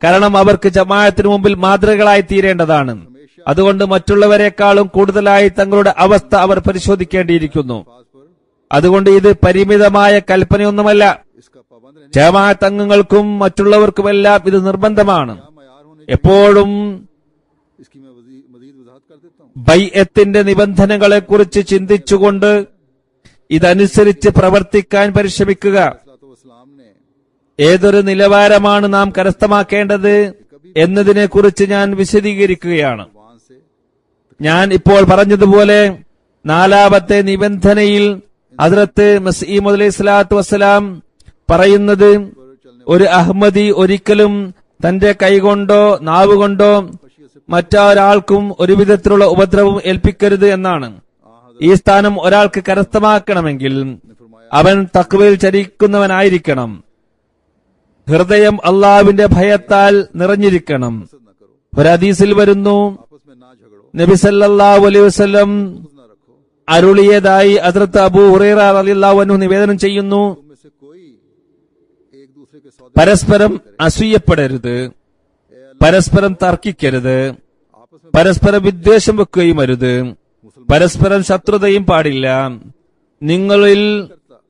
കാരണം അവർക്ക് ജമാഅത്തിന് മുമ്പിൽ മാതൃകളായി തീരേണ്ടതാണ്. അതുകൊണ്ട് മറ്റുള്ളവരെക്കാളും കൂടുതലായി തങ്ങളുടെ അവസ്ഥ അവർ പരിശോധിക്കേണ്ടിയിരിക്കുന്നു. खास पर അതുകൊണ്ട് ഇത് പരിമിതമായ കൽപ്പനയൊന്നുമല്ല. इसका पाबंद रहने ജമാഅത്ത് അംഗങ്ങൾക്കും മറ്റുള്ളവർക്കുമെല്ലാം ഇത് നിർബന്ധമാണ്. का मयार होने എപ്പോഴും इसकी मैं मजीद वजाहत कर देता हूँ। ബൈഅത്തിന്റെ നിബന്ധനകളെക്കുറിച്ച് ചിന്തിച്ചുകൊണ്ട് ഇതനുസരിച്ച് പ്രവർത്തിക്കാൻ പരിശ്രമിക്കുക. सलाम ने ഏതൊരു നിലവാരമാണ് നാം കരസ്ഥമാക്കേണ്ടത് എന്നതിനെക്കുറിച്ച് ഞാൻ വിശദീകരിക്കുകയാണ്. वहां से ഞാൻ ഇപ്പോൾ പറഞ്ഞതുപോലെ 4-ാമത്തെ നിബന്ധനയിൽ ഹദ്റത്ത് മസീഹ് മൗഊദ് അലൈഹി സ്വലാത്തു വസ്സലാം പറയുന്നത്, ഒരു അഹ്മദി ഒരിക്കലും തന്റെ കൈകൊണ്ടോ നാവുകൊണ്ടോ മറ്റൊരാൾക്കും ഒരു വിധത്തിലുള്ള ഉപദ്രവം ഏൽപ്പിക്കരുത് എന്നാണ്. ഈ സ്ഥാനം ഒരാൾക്ക് കരസ്ഥമാക്കണമെങ്കിൽ അവൻ തഖ്വയിൽ ചരിക്കുന്നവനായിരിക്കണം. ഹൃദയം അള്ളാഹുവിന്റെ ഭയത്താൽ നിറഞ്ഞിരിക്കണം. ഒരു ഹദീസിൽ വരുന്നു, आपस में ना झगड़ो, നബി സല്ലല്ലാഹു അലൈഹി വസല്ലം ना रखो। അരുളിയതായി ഹദ്റത്ത് അബൂ ഹുറൈറ റളിയല്ലാഹു അൻഹു നിവേദനം ചെയ്യുന്നു, तुम में से कोई एक दूसरे के सौदे പരസ്പരം അസൂയപ്പെടരുത്, പരസ്പരം തർക്കിക്കരുത്, आपस में പരസ്പരം വിദ്വേഷം വെക്കുകയും അരുത്, പരസ്പരം ശത്രുതയും പാടില്ല. നിങ്ങളിൽ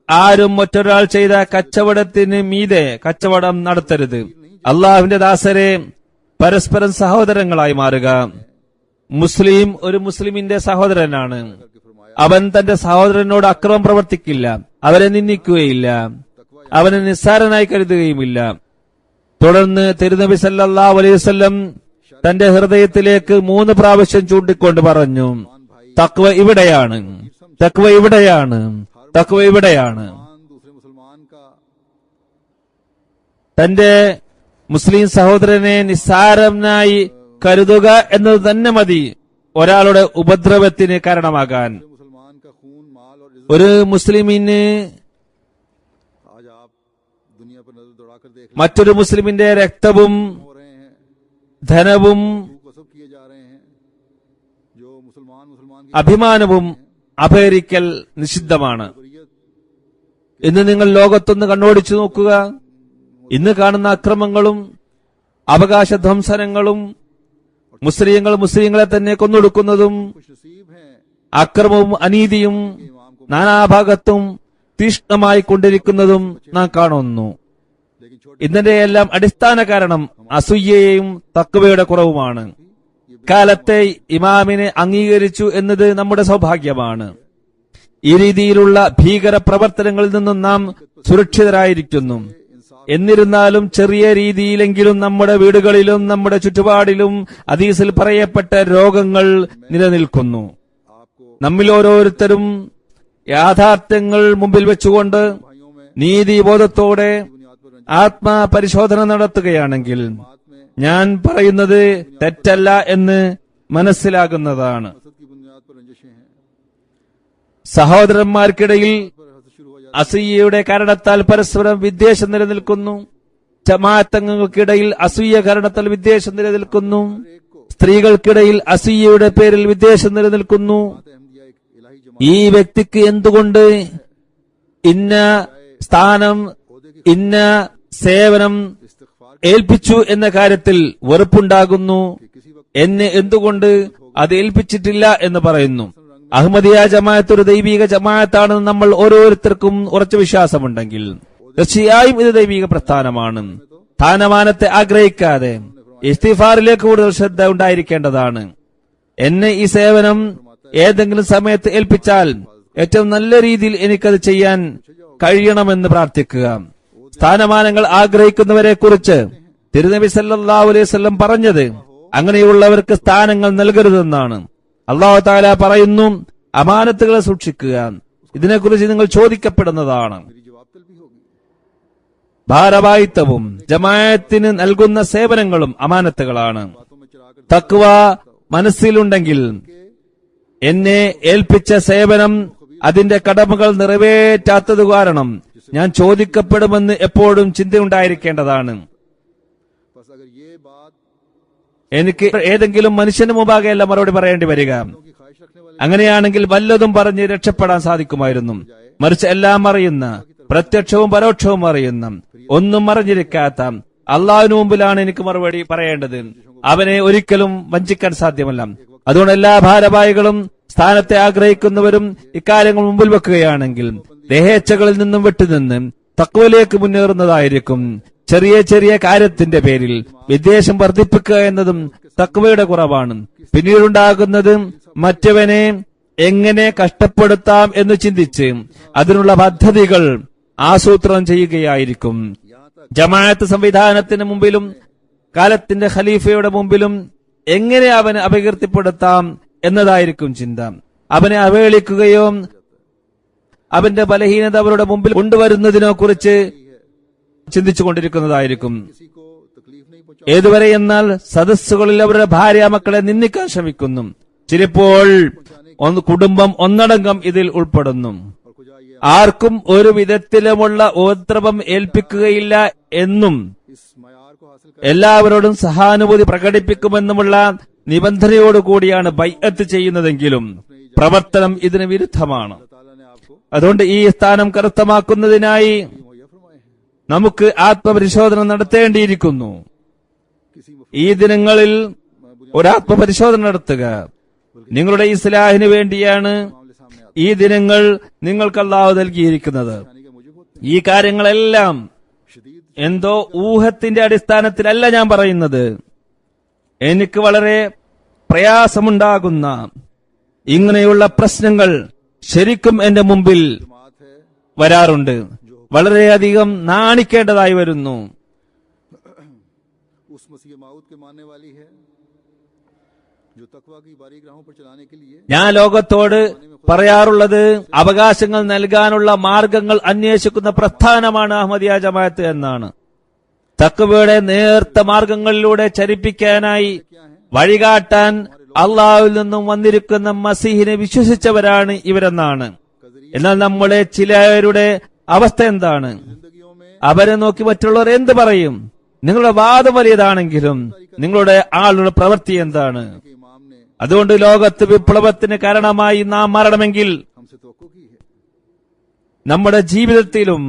ആരും മറ്റൊരാൾ ചെയ്ത കച്ചവടത്തിന് മീതെ കച്ചവടം നടത്തരുത്. അള്ളാഹുവിന്റെ ദാസരെ, പരസ്പരം സഹോദരങ്ങളായി മാറുക. മുസ്ലിം ഒരു മുസ്ലിമിന്റെ സഹോദരനാണ്. അവൻ തന്റെ സഹോദരനോട് അക്രമം പ്രവർത്തിക്കില്ല, അവരെ നിന്ദിക്കുകയില്ല, അവനെ നിസ്സാരനായി കരുതുകയുമില്ല. തുടർന്ന് തിരുനബി സല്ലല്ലാഹു അലൈഹി വസല്ലം തന്റെ ഹൃദയത്തിലേക്ക് 3 പ്രാവശ്യം ചൂണ്ടിക്കൊണ്ട് പറഞ്ഞു, തഖ്വ ഇവിടെയാണ്, തഖ്വ ഇവിടെയാണ്, തഖ്വ ഇവിടെയാണ്. दूसरे मुसलमान का തന്റെ മുസ്ലിം സഹോദരനെ നിസ്സാരനായി കരുതുക എന്നത് തന്നെ മതി ഒരാളുടെ ഉപദ്രവത്തിന് കാരണമാകാൻ. मुसलमान का खून, माल और इज्जत ഒരു മുസ്ലിമിന് आज आप दुनिया पर नजर दौड़ाकर देख മറ്റൊരു മുസ്ലിമിന്റെ രക്തവും हो रहे हैं, ധനവും कसब किए जा रहे हैं। जो मुसलमान की അഭിമാനവും അപഹരിക്കൽ നിഷിദ്ധമാണ്. बरीयत ഇന്ന് നിങ്ങൾ ലോകത്തൊന്ന് കണ്ണോടിച്ചു നോക്കുക. ഇന്ന് കാണുന്ന അക്രമങ്ങളും അവകാശധ്വംസനങ്ങളും മുസ്ലിങ്ങളെ തന്നെ കൊന്നൊടുക്കുന്നതും खुश नसीब हैं അക്രമവും അനീതിയും इमाम को, നാനാഭാഗത്തും തീഷ്ണമായി കൊണ്ടിരിക്കുന്നതും നാം കാണുന്നു. लेकिन छोटे ഇതിന്റെ എല്ലാം അടിസ്ഥാന കാരണം അസൂയയും തഖ്വയുടെ കുറവുമാണ്. കാലത്തെ ഇമാമിനെ അംഗീകരിച്ചു എന്നത് നമ്മുടെ സൗഭാഗ്യമാണ്. ഈ രീതിയിലുള്ള ഭീകര പ്രവർത്തനങ്ങളിൽ നിന്നും നാം സുരക്ഷിതരായിരിക്കുന്നു. എന്നിരുന്നാലും ചെറിയ രീതിയിലെങ്കിലും നമ്മുടെ വീടുകളിലും നമ്മുടെ ചുറ്റുപാടിലും ഹദീസിൽ പറയപ്പെട്ട രോഗങ്ങൾ നിലനിൽക്കുന്നു. आपको നമ്മിൽ ഓരോരുത്തരും യാഥാർത്ഥ്യങ്ങൾ മുമ്പിൽ വെച്ചുകൊണ്ട് भाइयों में നീതിബോധത്തോടെ बुनियाद पर ആത്മപരിശോധന നടത്തുകയാണെങ്കിൽ बात में ഞാൻ പറയുന്നത് തെറ്റല്ല എന്ന് മനസ്സിലാകുന്നതാണ്. मकसद की बुनियाद पर रंजिशें हैं, സഹോദരന്മാർക്കിടയിൽ पर हद शुरू हो जाती അസൂയയുടെ കാരണത്താൽ പരസ്പരം വിദ്വേഷം നിലനിൽക്കുന്നു. ജമാഅത്തംഗങ്ങൾക്കിടയിൽ അസൂയ കാരണത്താൽ വിദ്വേഷം നിലനിൽക്കുന്നു. है। एक को സ്ത്രീകൾക്കിടയിൽ അസൂയയുടെ പേരിൽ വിദ്വേഷം നിലനിൽക്കുന്നു. अहमदिया एक इलाही जमात ഈ വ്യക്തിക്ക് എന്തുകൊണ്ട് ഇന്ന സ്ഥാനം, ഇന്ന സേവനം इस्तिग़फ़ार ഏൽപ്പിച്ചു എന്ന കാര്യത്തിൽ വെറുപ്പുണ്ടാകുന്നു, के किसी वक्त എന്നെ എന്തുകൊണ്ട് അത് ഏൽപ്പിച്ചിട്ടില്ല എന്ന് പറയുന്നു. അഹ്മദിയ ജമാഅത്ത് ഒരു ദൈവിക ജമാഅത്താണെന്ന് നമ്മൾ ഓരോരുത്തർക്കും ഉറച്ച വിശ്വാസമുണ്ടെങ്കിൽ തീർച്ചയായും ഇത് ദൈവിക പ്രസ്ഥാനമാണ്. സ്ഥാനമാനത്തെ ആഗ്രഹിക്കാതെ ഇസ്തിഗ്ഫാറിലേക്ക് കൂടുതൽ ശ്രദ്ധ ഉണ്ടായിരിക്കേണ്ടതാണ്. എന്നെ ഈ സേവനം ഏതെങ്കിലും സമയത്ത് ഏൽപ്പിച്ചാൽ ഏറ്റവും നല്ല രീതിയിൽ എനിക്കത് ചെയ്യാൻ കഴിയണമെന്ന് പ്രാർത്ഥിക്കുക. സ്ഥാനമാനങ്ങൾ ആഗ്രഹിക്കുന്നവരെ കുറിച്ച് തിരുനബി സല്ലല്ലാഹു അലൈഹി വസല്ലം പറഞ്ഞത് അങ്ങനെയുള്ളവർക്ക് സ്ഥാനങ്ങൾ നൽകരുതെന്നാണ്. അല്ലാഹു തആല പറയുന്നു, അമാനത്തുകളെ സൂക്ഷിക്കുക, ഇതിനെക്കുറിച്ച് നിങ്ങൾ ചോദിക്കപ്പെടുന്നതാണ്. मेरी जवाब तलबी होगी। ഭാരവാഹിത്വവും ജമാഅത്തിന് നൽകുന്ന സേവനങ്ങളും അമാനത്തുകളാണ്. बातों में चिराग തഖ്വ മനസ്സിലുണ്ടെങ്കിൽ എന്നെ ഏൽപ്പിച്ച സേവനം അതിന്റെ കടമകൾ നിറവേറ്റാത്തത് കാരണം ഞാൻ ചോദിക്കപ്പെടുമെന്ന് എപ്പോഴും ചിന്തയുണ്ടായിരിക്കേണ്ടതാണ്. बस अगर ये बात എനിക്ക് ഏതെങ്കിലും മനുഷ്യന് മുമ്പാകെയല്ല മറുപടി പറയേണ്ടി വരിക. അങ്ങനെയാണെങ്കിൽ വല്ലതും പറഞ്ഞ് രക്ഷപ്പെടാൻ സാധിക്കുമായിരുന്നു. മറിച്ച് എല്ലാം അറിയുന്ന, പ്രത്യക്ഷവും പരോക്ഷവും അറിയുന്ന, ഒന്നും മറിഞ്ഞിരിക്കാത്ത അള്ളാഹുവിന് മുമ്പിലാണ് എനിക്ക് മറുപടി പറയേണ്ടത്. അവനെ ഒരിക്കലും വഞ്ചിക്കാൻ സാധ്യമല്ല. അതുകൊണ്ട് എല്ലാ ഭാരവാഹികളും സ്ഥാനത്തെ ആഗ്രഹിക്കുന്നവരും ഇക്കാര്യങ്ങൾ മുമ്പിൽ വെക്കുകയാണെങ്കിൽ ദേഹേച്ഛകളിൽ നിന്നും വിട്ടുനിന്ന് തഖ്വയിലേക്ക് മുന്നേറുന്നതായിരിക്കും. ചെറിയ ചെറിയ കാര്യത്തിന്റെ പേരിൽ വിദ്വേഷം വർദ്ധിപ്പിക്കുക എന്നതും തഖ്വയുടെ കുറവാണ്. പിന്നീടുണ്ടാകുന്നത് മറ്റവനെ എങ്ങനെ കഷ്ടപ്പെടുത്താം എന്ന് ചിന്തിച്ച് അതിനുള്ള പദ്ധതികൾ ആസൂത്രണം ചെയ്യുകയായിരിക്കും. ജമാഅത്ത് സംവിധാനത്തിന് മുമ്പിലും കാലത്തിന്റെ ഖലീഫയുടെ മുമ്പിലും എങ്ങനെ അവനെ അപകീർത്തിപ്പെടുത്താം എന്നതായിരിക്കും ചിന്ത. അവനെ അവഹേളിക്കുകയോ അവന്റെ ബലഹീനത അവരുടെ മുമ്പിൽ കൊണ്ടുവരുന്നതിനെ കുറിച്ച് ചിന്തിച്ചുകൊണ്ടിരിക്കുന്നതായിരിക്കും. ഏതുവരെ എന്നാൽ സദസ്സുകളിൽ അവരുടെ ഭാര്യ മക്കളെ നിന്ദിക്കാൻ ശ്രമിക്കുന്നു. ചിലപ്പോൾ കുടുംബം ഒന്നടങ്കം ഇതിൽ ഉൾപ്പെടുന്നു. ആർക്കും ഒരു വിധത്തിലുമുള്ള ഉപദ്രവം ഏൽപ്പിക്കുകയില്ല എന്നും എല്ലാവരോടും സഹാനുഭൂതി പ്രകടിപ്പിക്കുമെന്നുമുള്ള നിബന്ധനയോടുകൂടിയാണ് ബൈഅത്ത് ചെയ്യുന്നതെങ്കിലും പ്രവർത്തനം ഇതിന് വിരുദ്ധമാണ്. അതുകൊണ്ട് ഈ സ്ഥാനം കരസ്ഥമാക്കുന്നതിനായി നമുക്ക് ആത്മപരിശോധന നടത്തേണ്ടിയിരിക്കുന്നു. ഈ ദിനങ്ങളിൽ ഒരാത്മപരിശോധന നടത്തുക. നിങ്ങളുടെ ഇസ്ലാഹിന് വേണ്ടിയാണ് ഈ ദിനങ്ങൾ നിങ്ങൾക്ക് അല്ലാഹു നൽകിയിരിക്കുന്നത്. ഈ കാര്യങ്ങളെല്ലാം എന്തോ ഊഹത്തിന്റെ അടിസ്ഥാനത്തിലല്ല ഞാൻ പറയുന്നത്. എനിക്ക് വളരെ പ്രയാസമുണ്ടാകുന്ന ഇങ്ങനെയുള്ള പ്രശ്നങ്ങൾ ശരിക്കും എന്റെ മുമ്പിൽ വരാറുണ്ട്. വളരെയധികം നാണിക്കേണ്ടതായി വരുന്നു. ഞാൻ ലോകത്തോട് പറയാറുള്ളത് അവകാശങ്ങൾ നൽകാനുള്ള മാർഗങ്ങൾ അന്വേഷിക്കുന്ന പ്രസ്ഥാനമാണ് അഹമ്മദിയ ജമാഅത്ത് എന്നാണ്. തഖ്വയുടെ നേർത്ത മാർഗങ്ങളിലൂടെ ചരിപ്പിക്കാനായി വഴികാട്ടാൻ അള്ളാഹുവിൽ നിന്നും വന്നിരിക്കുന്ന മസീഹിനെ വിശ്വസിച്ചവരാണ് ഇവരെന്നാണ്. എന്നാൽ നമ്മളെ ചിലരുടെ അവസ്ഥ എന്താണ്? അവരെ നോക്കി മറ്റുള്ളവർ എന്ത് പറയും? നിങ്ങളുടെ വാദം വലിയതാണെങ്കിലും നിങ്ങളുടെ ആളുടെ പ്രവൃത്തി എന്താണ്? അതുകൊണ്ട് ലോകത്ത് വിപ്ലവത്തിന് കാരണമായി നാം മാറണമെങ്കിൽ നമ്മുടെ ജീവിതത്തിലും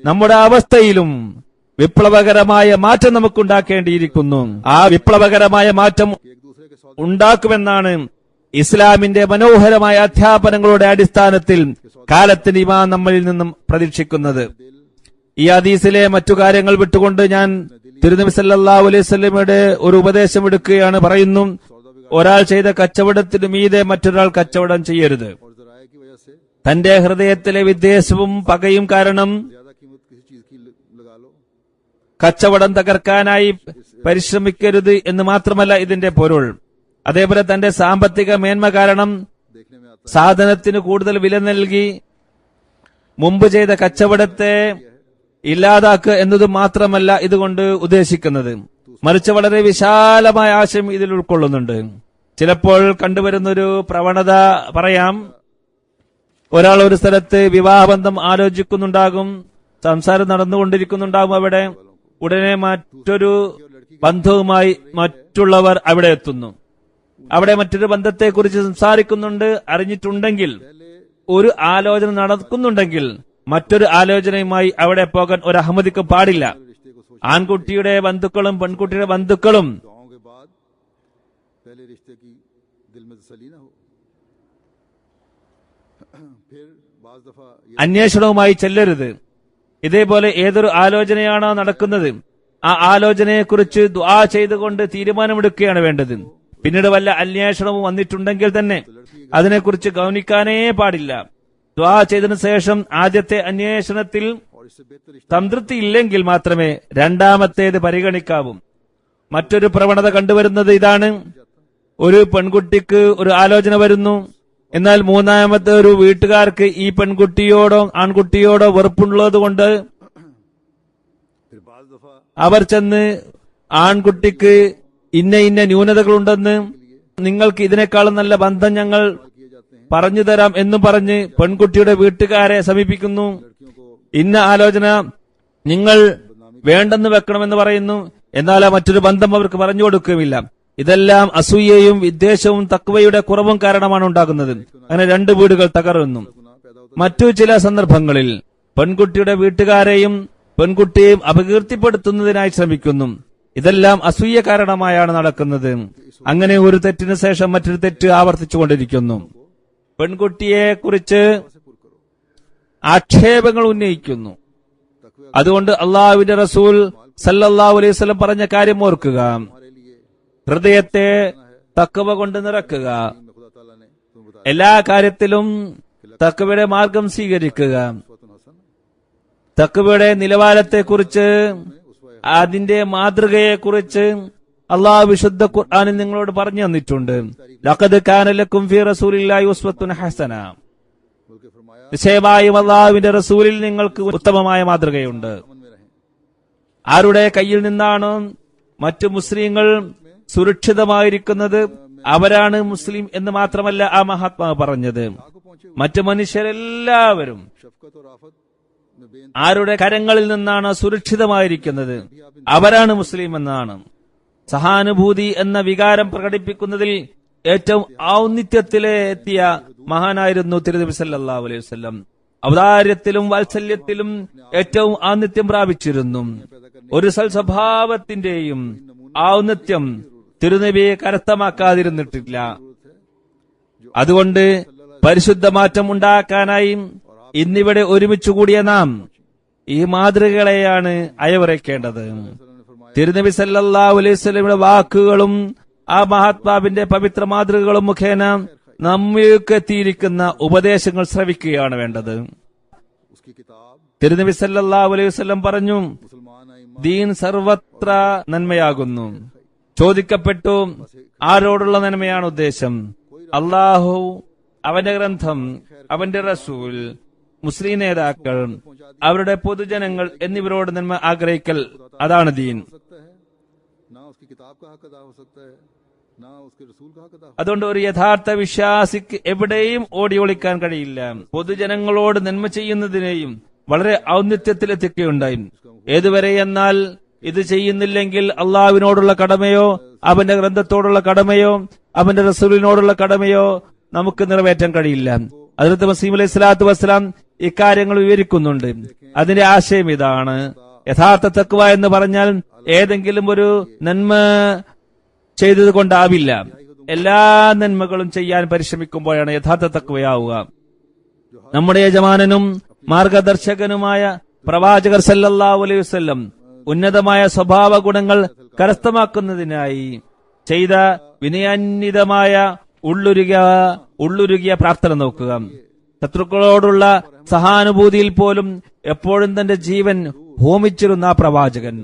നമ്മുടെ അവസ്ഥയിലും വിപ്ലവകരമായ മാറ്റം നമുക്കുണ്ടാക്കേണ്ടിയിരിക്കുന്നു. ആ വിപ്ലവകരമായ മാറ്റം ഉണ്ടാക്കുമെന്നാണ് ഇസ്ലാമിന്റെ മനോഹരമായ അധ്യാപനങ്ങളുടെ അടിസ്ഥാനത്തിൽ കാലത്തിന് ഇമാം നമ്മളിൽ നിന്നും പ്രതീക്ഷിക്കുന്നത്. ഈ ഹദീസിലെ മറ്റു കാര്യങ്ങൾ വിട്ടുകൊണ്ട് ഞാൻ തിരുനബി സല്ലല്ലാഹു അലൈഹി വസല്ലമയുടെ ഒരു ഉപദേശം എടുക്കുകയാണ്. പറയുന്നു, ഒരാൾ ചെയ്ത കച്ചവടത്തിനു മീതെ മറ്റൊരാൾ കച്ചവടം ചെയ്യരുത്. തന്റെ ഹൃദയത്തിലെ വിദ്വേഷവും പകയും കാരണം കച്ചവടം തകർക്കാനായി പരിശ്രമിക്കരുത് എന്ന് മാത്രമല്ല ഇതിന്റെ പൊരുൾ. അതേപോലെ തന്റെ സാമ്പത്തിക മേന്മ കാരണം സാധനത്തിന് കൂടുതൽ വില നൽകി മുമ്പ് ചെയ്ത കച്ചവടത്തെ ഇല്ലാതാക്കുക എന്നത് മാത്രമല്ല ഇതുകൊണ്ട് ഉദ്ദേശിക്കുന്നത്. മറിച്ച് വളരെ വിശാലമായ ആശയം ഇതിൽ ഉൾക്കൊള്ളുന്നുണ്ട്. ചിലപ്പോൾ കണ്ടുവരുന്നൊരു പ്രവണത പറയാം. ഒരാൾ ഒരു സ്ഥലത്ത് വിവാഹബന്ധം ആലോചിക്കുന്നുണ്ടാകും, സംസാരം നടന്നുകൊണ്ടിരിക്കുന്നുണ്ടാകും. അവിടെ ഉടനെ മറ്റൊരു ബന്ധവുമായി മറ്റുള്ളവർ അവിടെ എത്തുന്നു. അവിടെ മറ്റൊരു ബന്ധത്തെക്കുറിച്ച് സംസാരിക്കുന്നുണ്ട്. അറിഞ്ഞിട്ടുണ്ടെങ്കിൽ ഒരു ആലോചന നടക്കുന്നുണ്ടെങ്കിൽ മറ്റൊരു ആലോചനയുമായി അവിടെ പോകാൻ ഒരു അഹമ്മദിക്ക് പാടില്ല. ആൺകുട്ടിയുടെ ബന്ധുക്കളും പെൺകുട്ടിയുടെ ബന്ധുക്കളും അന്വേഷണവുമായി ചെല്ലരുത്. ഇതേപോലെ ഏതൊരു ആലോചനയാണോ നടക്കുന്നത് ആ ആലോചനയെക്കുറിച്ച് ദുആ ചെയ്തുകൊണ്ട് തീരുമാനമെടുക്കുകയാണ് വേണ്ടത്. പിന്നീട് വല്ല അന്വേഷണവും വന്നിട്ടുണ്ടെങ്കിൽ തന്നെ അതിനെക്കുറിച്ച് ഗൗനിക്കാനേ പാടില്ല. ദുആ ചെയ്തതിനു ശേഷം ആദ്യത്തെ അന്വേഷണത്തിൽ സംതൃപ്തി ഇല്ലെങ്കിൽ മാത്രമേ രണ്ടാമത്തേത് പരിഗണിക്കാവൂ. മറ്റൊരു പ്രവണത കണ്ടുവരുന്നത് ഇതാണ്. ഒരു പെൺകുട്ടിക്ക് ഒരു ആലോചന വരുന്നു. എന്നാൽ മൂന്നാമത്തെ ഒരു വീട്ടുകാർക്ക് ഈ പെൺകുട്ടിയോടോ ആൺകുട്ടിയോടോ വെറുപ്പുള്ളത് കൊണ്ട് അവർ ചെന്ന് ആൺകുട്ടിക്ക് ഇന്ന ഇന്ന ന്യൂനതകളുണ്ടെന്ന്, നിങ്ങൾക്ക് ഇതിനേക്കാളും നല്ല ബന്ധം ഞങ്ങൾ പറഞ്ഞു തരാം എന്നും പറഞ്ഞ് പെൺകുട്ടിയുടെ വീട്ടുകാരെ സമീപിക്കുന്നു. ഇന്ന ആലോചന നിങ്ങൾ വേണ്ടെന്ന് വെക്കണമെന്ന് പറയുന്നു. എന്നാൽ മറ്റൊരു ബന്ധം അവർക്ക് പറഞ്ഞു കൊടുക്കുകയുമില്ല. ഇതെല്ലാം അസൂയയും വിദ്വേഷവും തഖ്വയുടെ കുറവും കാരണമാണ് ഉണ്ടാകുന്നത്. അങ്ങനെ 2 വീടുകൾ തകർന്നു. മറ്റു ചില സന്ദർഭങ്ങളിൽ പെൺകുട്ടിയുടെ വീട്ടുകാരെയും പെൺകുട്ടിയെയും അപകീർത്തിപ്പെടുത്തുന്നതിനായി ശ്രമിക്കുന്നു. ഇതെല്ലാം അസൂയ കാരണമായാണ് നടക്കുന്നത്. അങ്ങനെ ഒരു തെറ്റിന് ശേഷം മറ്റൊരു തെറ്റ് ആവർത്തിച്ചുകൊണ്ടിരിക്കുന്നു. പെൺകുട്ടിയെ കുറിച്ച് ആക്ഷേപങ്ങൾ ഉന്നയിക്കുന്നു. അതുകൊണ്ട് അള്ളാഹുവിന്റെ റസൂൽ സല്ലല്ലാഹു അലൈഹി വസല്ലം പറഞ്ഞ കാര്യം ഓർക്കുക. ഹൃദയത്തെ തഖ്വ കൊണ്ട് നിറക്കുക. എല്ലാ കാര്യത്തിലും തഖ്വയുടെ മാർഗം സ്വീകരിക്കുക. തഖ്വയുടെ നിലവാരത്തെക്കുറിച്ച്, അതിന്റെ മാതൃകയെക്കുറിച്ച് അള്ളാഹു വിശുദ്ധ ഖുർആനിൽ നിങ്ങളോട് പറഞ്ഞു തന്നിട്ടുണ്ട്. ലഖദ് കാന ലക്കും ഫീ റസൂലില്ലാഹി ഉസ്വത്തുൻ ഹസന. നിശ്ചയമായും അള്ളാഹുവിന്റെ റസൂലിൽ നിങ്ങൾക്ക് ഉത്തമമായ മാതൃകയുണ്ട്. ആരുടെ കയ്യിൽ നിന്നാണ് മറ്റു മുസ്ലിങ്ങൾ സുരക്ഷിതമായിരിക്കുന്നത് അവരാണ് മുസ്ലിം എന്ന് മാത്രമല്ല ആ മഹാത്മാവ് പറഞ്ഞത്. മറ്റു മനുഷ്യരെല്ലാവരും ആരുടെ കരങ്ങളിൽ നിന്നാണ് സുരക്ഷിതമായിരിക്കുന്നത് അവരാണ് മുസ്ലിം എന്നാണ്. സഹാനുഭൂതി എന്ന വികാരം പ്രകടിപ്പിക്കുന്നതിൽ ഏറ്റവും ഔന്നിത്യത്തിലെത്തിയ മഹാനായിരുന്നു തിരുനബി സല്ലല്ലാഹു അലൈഹി വസല്ലം. ഔദാര്യത്തിലും വാത്സല്യത്തിലും ഏറ്റവും ഔന്നിത്യം പ്രാപിച്ചിരുന്നു. ഒരു സൽസ്വഭാവത്തിന്റെയും ഔന്നിത്യം തിരുനബിയെ കരസ്ഥമാക്കാതിരുന്നിട്ടില്ല. അതുകൊണ്ട് പരിശുദ്ധ മാറ്റം ഉണ്ടാക്കാനായി ഇന്നിവിടെ ഒരുമിച്ചുകൂടിയ നാം ഈ മാതൃകകളെയാണ് അയവിറക്കേണ്ടത്. തിരുനബി സല്ലല്ലാഹു അലൈഹി വസല്ലമയുടെ വാക്കുകളും ആ മഹാത്മാവിന്റെ പവിത്ര മാതൃകകളും മുഖേന നമ്മൾക്ക് എത്തിയിരിക്കുന്ന ഉപദേശങ്ങൾ ശ്രവിക്കുകയാണ് വേണ്ടത്. തിരുനബി സല്ലല്ലാഹു അലൈഹി വസല്ലം പറഞ്ഞു, ദീൻ സർവത്ര നന്മയാകുന്നു. ചോദിക്കപ്പെട്ടു, ആരോടുള്ള നന്മയാണ് ഉദ്ദേശം? അള്ളാഹു, അവന്റെ ഗ്രന്ഥം, അവന്റെ റസൂൽ, മുസ്ലിം നേതാക്കൾ, അവരുടെ പൊതുജനങ്ങൾ എന്നിവരോട് നന്മ ആഗ്രഹിക്കൽ, അതാണ് ദീൻ. അതുകൊണ്ട് ഒരു യഥാർത്ഥ വിശ്വാസിക്ക് എവിടെയും ഓടി ഒളിക്കാൻ കഴിയില്ല. പൊതുജനങ്ങളോട് നന്മ ചെയ്യുന്നതിനെയും വളരെ ഔന്നിത്യത്തിലെത്തിക്കുകയുണ്ടായി. ഏതുവരെ എന്നാൽ ഇത് ചെയ്യുന്നില്ലെങ്കിൽ അള്ളാഹുവിനോടുള്ള കടമയോ അവന്റെ ഗ്രന്ഥത്തോടുള്ള കടമയോ അവന്റെ റസൂലിനോടുള്ള കടമയോ നമുക്ക് നിറവേറ്റാൻ കഴിയില്ല. ഹദ്റത്ത് മസീഹ് അലൈഹി സ്വലാത്തു വസ്സലാം ഇക്കാര്യങ്ങൾ വിവരിക്കുന്നുണ്ട്. അതിന്റെ ആശയം ഇതാണ്: യഥാർത്ഥ തഖ്വ എന്ന് പറഞ്ഞാൽ ഏതെങ്കിലും ഒരു നന്മ ചെയ്തത് കൊണ്ടാവില്ല. എല്ലാ നന്മകളും ചെയ്യാൻ പരിശ്രമിക്കുമ്പോഴാണ് യഥാർത്ഥ തഖ്വയാവുക. നമ്മുടെ യജമാനനും മാർഗദർശകനുമായ പ്രവാചകർ സല്ലല്ലാഹു അലൈഹി വസല്ലം ഉന്നതമായ സ്വഭാവ ഗുണങ്ങൾ കരസ്ഥമാക്കുന്നതിനായി ചെയ്ത വിനയാന്വിതമായ ഉള്ളുരുകിയ പ്രാർത്ഥന നോക്കുക. ശത്രുക്കളോടുള്ള സഹാനുഭൂതിയിൽ പോലും എപ്പോഴും തന്റെ ജീവൻ ഹോമിച്ചിരുന്ന ആ പ്രവാചകൻ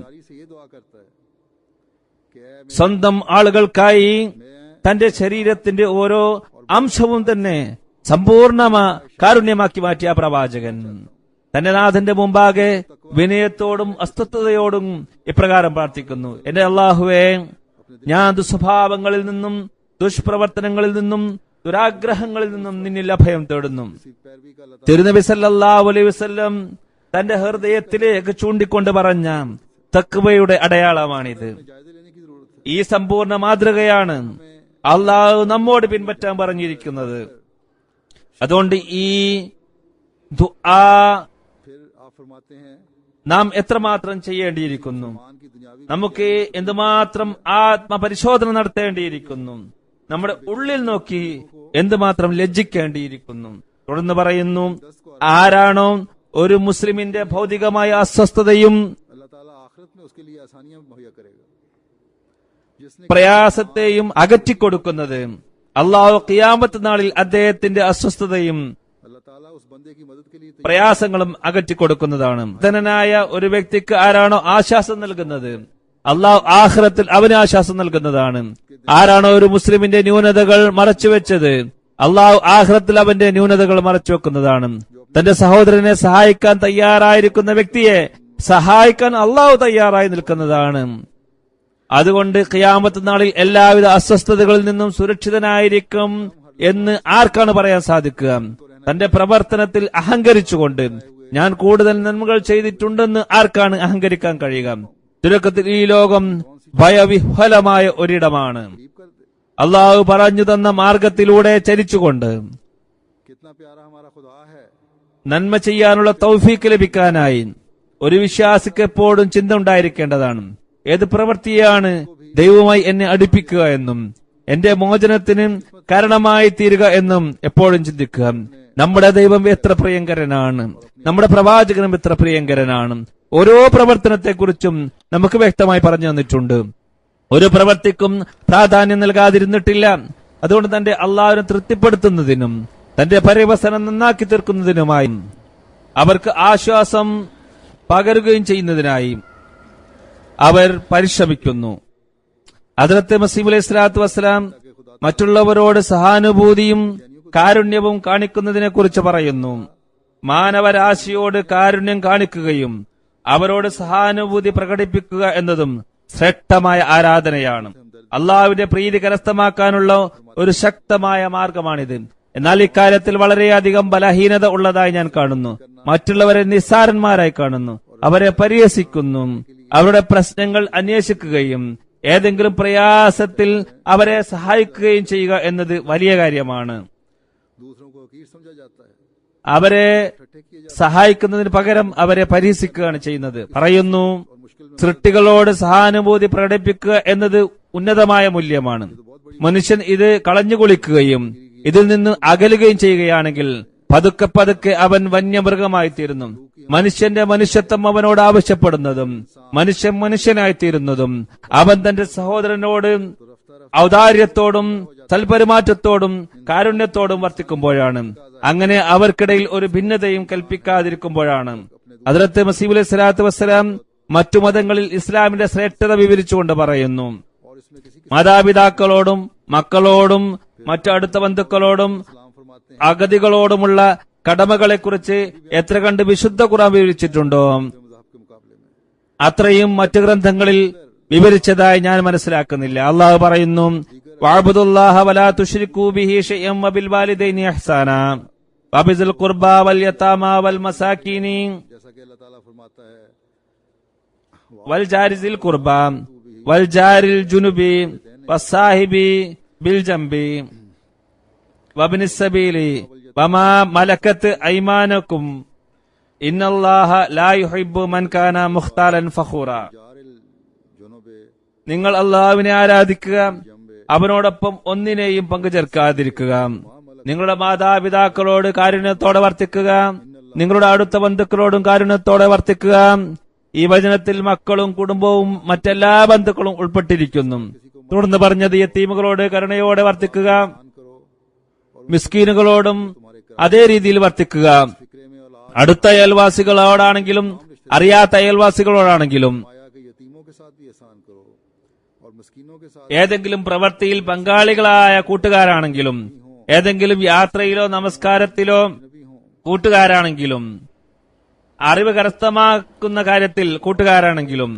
സ്വന്തം ആളുകൾക്കായി തന്റെ ശരീരത്തിന്റെ ഓരോ അംശവും തന്നെ സമ്പൂർണ്ണ കാരുണ്യമാക്കി മാറ്റിയ പ്രവാചകൻ തന്റെ നാഥന്റെ മുമ്പാകെ വിനയത്തോടും അസ്വസ്ഥതയോടും ഇപ്രകാരം പ്രാർത്ഥിക്കുന്നു: എന്റെ അള്ളാഹുവേ, ഞാൻ ദുസ്വഭാവങ്ങളിൽ നിന്നും ദുഷ്പ്രവർത്തനങ്ങളിൽ നിന്നും ദുരാഗ്രഹങ്ങളിൽ നിന്നും നിന്നിൽ അഭയം തേടുന്നു. തിരുനബി സല്ലല്ലാഹു അലൈഹി വസല്ലം തന്റെ ഹൃദയത്തിലേക്ക് ചൂണ്ടിക്കൊണ്ട് പറഞ്ഞ തഖ്വയുടെ അടയാളമാണിത്. ഈ സമ്പൂർണ്ണ മാതൃകയാണ് അള്ളാഹു നമ്മോട് പിൻപറ്റാൻ പറഞ്ഞിരിക്കുന്നത്. അതുകൊണ്ട് ഈ ദുആ നാം എത്രമാത്രം ചെയ്യേണ്ടിയിരിക്കുന്നു, നമുക്ക് എന്തുമാത്രം ആത്മപരിശോധന നടത്തേണ്ടിയിരിക്കുന്നു, നമ്മുടെ ഉള്ളിൽ നോക്കി എന്തുമാത്രം ലജ്ജിക്കേണ്ടിയിരിക്കുന്നു. തുടർന്ന് പറയുന്നു, ആരാണോ ഒരു മുസ്ലിമിന്റെ ഭൗതികമായ അസ്വസ്ഥതയും പ്രയാസത്തെയും അകറ്റിക്കൊടുക്കുന്നത്, അള്ളാഹു ഖിയാമത്ത് നാളിൽ അദ്ദേഹത്തിന്റെ അസ്വസ്ഥതയും പ്രയാസങ്ങളും അകറ്റിക്കൊടുക്കുന്നതാണ്. ധനനായ ഒരു വ്യക്തിക്ക് ആരാണോ ആശ്വാസം നൽകുന്നത്, അള്ളാഹു ആഖിറത്തിൽ അവന് ആശ്വാസം നൽകുന്നതാണ്. ആരാണോ ഒരു മുസ്ലിമിന്റെ ന്യൂനതകൾ മറച്ചുവെച്ചത്, അള്ളാഹു ആഖിറത്തിൽ അവന്റെ ന്യൂനതകൾ മറച്ചുവെക്കുന്നതാണ്. തന്റെ സഹോദരനെ സഹായിക്കാൻ തയ്യാറായിരിക്കുന്ന വ്യക്തിയെ സഹായിക്കാൻ അള്ളാഹു തയ്യാറായി നിൽക്കുന്നതാണ്. അതുകൊണ്ട് ഖിയാമത്ത് നാളിൽ എല്ലാവിധ അസ്വസ്ഥതകളിൽ നിന്നും സുരക്ഷിതനായിരിക്കും എന്ന് ആർക്കാണ് പറയാൻ സാധിക്കുക? തന്റെ പ്രവർത്തനത്തിൽ അഹങ്കരിച്ചുകൊണ്ട് ഞാൻ കൂടുതൽ നന്മകൾ ചെയ്തിട്ടുണ്ടെന്ന് ആർക്കാണ് അഹങ്കരിക്കാൻ കഴിയുക? ചുരുക്കത്തിൽ ഈ ലോകം ഭയവിഹ്വലമായ ഒരിടമാണ്. അള്ളാഹു പറഞ്ഞു തന്ന മാർഗത്തിലൂടെ ചരിച്ചുകൊണ്ട് कितना प्यारा हमारा खुदा है। നന്മ ചെയ്യാനുള്ള തൗഫീക്ക് ലഭിക്കാനായി ഒരു വിശ്വാസിക്ക് എപ്പോഴും ചിന്ത ഉണ്ടായിരിക്കേണ്ടതാണ്. ഏത് പ്രവൃത്തിയാണ് ദൈവവുമായി എന്നെ അടുപ്പിക്കുക എന്നും എന്റെ മോചനത്തിന് കാരണമായി തീരുക എന്നും എപ്പോഴും ചിന്തിക്കുക. നമ്മുടെ ദൈവം എത്ര പ്രിയങ്കരനാണ്, നമ്മുടെ പ്രവാചകനും എത്ര പ്രിയങ്കരനാണ്. ഓരോ പ്രവർത്തനത്തെക്കുറിച്ചും നമുക്ക് വ്യക്തമായി പറഞ്ഞു തന്നിട്ടുണ്ട്. ഒരു പ്രവർത്തിക്കും പ്രാധാന്യം നൽകാതിരുന്നിട്ടില്ല. അതുകൊണ്ട് തന്റെ അള്ളാഹുവിനെ തൃപ്തിപ്പെടുത്തുന്നതിനും തന്റെ പര്യവസനം നന്നാക്കി തീർക്കുന്നതിനുമായി അവർക്ക് ആശ്വാസം പകരുകയും ചെയ്യുന്നതിനായി അവർ പരിശ്രമിക്കുന്നു. ഹദ്റത്ത് മസീഹ് അലൈഹി സ്വലാത്തു വസ്സലാം മറ്റുള്ളവരോട് സഹാനുഭൂതിയും കാരുണ്യവും കാണിക്കുന്നതിനെ കുറിച്ച് പറയുന്നു. മാനവരാശിയോട് കാരുണ്യം കാണിക്കുകയും അവരോട് സഹാനുഭൂതി പ്രകടിപ്പിക്കുക എന്നതും ശ്രേഷ്ഠമായ ആരാധനയാണ്. അള്ളാഹുവിന്റെ പ്രീതി കരസ്ഥമാക്കാനുള്ള ഒരു ശക്തമായ മാർഗമാണിത്. എന്നാൽ ഇക്കാര്യത്തിൽ വളരെയധികം ബലഹീനത ഉള്ളതായി ഞാൻ കാണുന്നു. മറ്റുള്ളവരെ നിസ്സാരന്മാരായി കാണുന്നു, അവരെ പരിഹസിക്കുന്നു, അവരുടെ പ്രശ്നങ്ങൾ അന്വേഷിക്കുകയും ഏതെങ്കിലും പ്രയാസത്തിൽ അവരെ സഹായിക്കുകയും ചെയ്യുക എന്നത് വലിയ കാര്യമാണ്. दूसरों को हकीर समझा जाता है। അവരെ സഹായിക്കുന്നതിന് പകരം അവരെ പരിഹസിക്കുകയാണ് ചെയ്യുന്നത്. പറയുന്നു, സൃഷ്ടികളോട് സഹാനുഭൂതി പ്രകടിപ്പിക്കുക എന്നത് ഉന്നതമായ മൂല്യമാണ്. മനുഷ്യൻ ഇത് കളഞ്ഞുകുളിക്കുകയും ഇതിൽ നിന്ന് അകലുകയും ചെയ്യുകയാണെങ്കിൽ പതുക്കെ പതുക്കെ അവൻ വന്യമൃഗമായി തീരുന്നു. മനുഷ്യന്റെ മനുഷ്യത്വം അവനോട് ആവശ്യപ്പെടുന്നതും മനുഷ്യൻ മനുഷ്യനായിത്തീരുന്നതും അവൻ തന്റെ സഹോദരനോട് ഔദാര്യത്തോടും സൽപെരുമാറ്റത്തോടും കാരുണ്യത്തോടും വർത്തിക്കുമ്പോഴാണ്. അങ്ങനെ അവർക്കിടയിൽ ഒരു ഭിന്നതയും കൽപ്പിക്കാതിരിക്കുമ്പോഴാണ്. ഹദ്റത്ത് മസീഹ് അലൈഹി സ്വലാത്തു വസ്സലാം മറ്റു മതങ്ങളിൽ ഇസ്ലാമിന്റെ ശ്രേഷ്ഠത വിവരിച്ചുകൊണ്ട് പറയുന്നു, മാതാപിതാക്കളോടും മക്കളോടും മറ്റു അടുത്ത ബന്ധുക്കളോടും അഗതികളോടുമുള്ള കടമകളെക്കുറിച്ച് എത്ര കണ്ട് വിശുദ്ധ ഖുർആൻ വിവരിച്ചിട്ടുണ്ടോ അത്രയും മറ്റു ഗ്രന്ഥങ്ങളിൽ വിവരിച്ചതായി ഞാൻ മനസ്സിലാക്കുന്നില്ല. അള്ളാഹു പറയുന്നു, വഅബ്ദുല്ലാഹ വലാ തുശ്രികൂ ബിഹി ശൈഅൻ വബിൽ വാലിദൈനി ഇഹ്സാനാ വബിസിൽ ഖുർബാ വൽ യതാമാ വൽ മസാകീനി जैसा कि अल्लाह ताला फरमाता है, വൽ ജാരിസിൽ ഖുർബാ വൽ ജാരിൽ ജുനുബി വസ്സാഹിബി ബിൽ ജംബി വബ്നിസ് സബീലി വമാ മലക്കത്ത് ഐമാനകും ഇന്നല്ലാഹ ലാ യുഹിബ്ബു മൻ കാന മുഖ്താലൻ ഫഖൂറ. जारिल जुनूबे നിങ്ങൾ അള്ളാഹുവിനെ ആരാധിക്കുക, അവനോടൊപ്പം ഒന്നിനെയും പങ്കുചേർക്കാതിരിക്കുക. നിങ്ങളുടെ മാതാപിതാക്കളോട് കാരുണ്യത്തോടെ വർത്തിക്കുക, നിങ്ങളുടെ അടുത്ത ബന്ധുക്കളോടും കാരുണ്യത്തോടെ വർത്തിക്കുക. ഈ വചനത്തിൽ മക്കളും കുടുംബവും മറ്റെല്ലാ ബന്ധുക്കളും ഉൾപ്പെട്ടിരിക്കുന്നു. തുടർന്ന് പറഞ്ഞത്, യതീമുകളോട് കരുണയോടെ വർത്തിക്കുക, മിസ്കീനുകളോടും അതേ രീതിയിൽ വർത്തിക്കുക. അടുത്ത അയൽവാസികളോടാണെങ്കിലും അറിയാത്ത അയൽവാസികളോടാണെങ്കിലും माया के यतीमों के साथ भी एहसान करो और मिस्कीनों के साथ ഏതെങ്കിലും പ്രവൃത്തിയിൽ പങ്കാളികളായ കൂട്ടുകാരാണെങ്കിലും ഏതെങ്കിലും യാത്രയിലോ നമസ്കാരത്തിലോ കൂട്ടുകാരാണെങ്കിലും അറിവ് കരസ്ഥമാക്കുന്ന കാര്യത്തിൽ കൂട്ടുകാരാണെങ്കിലും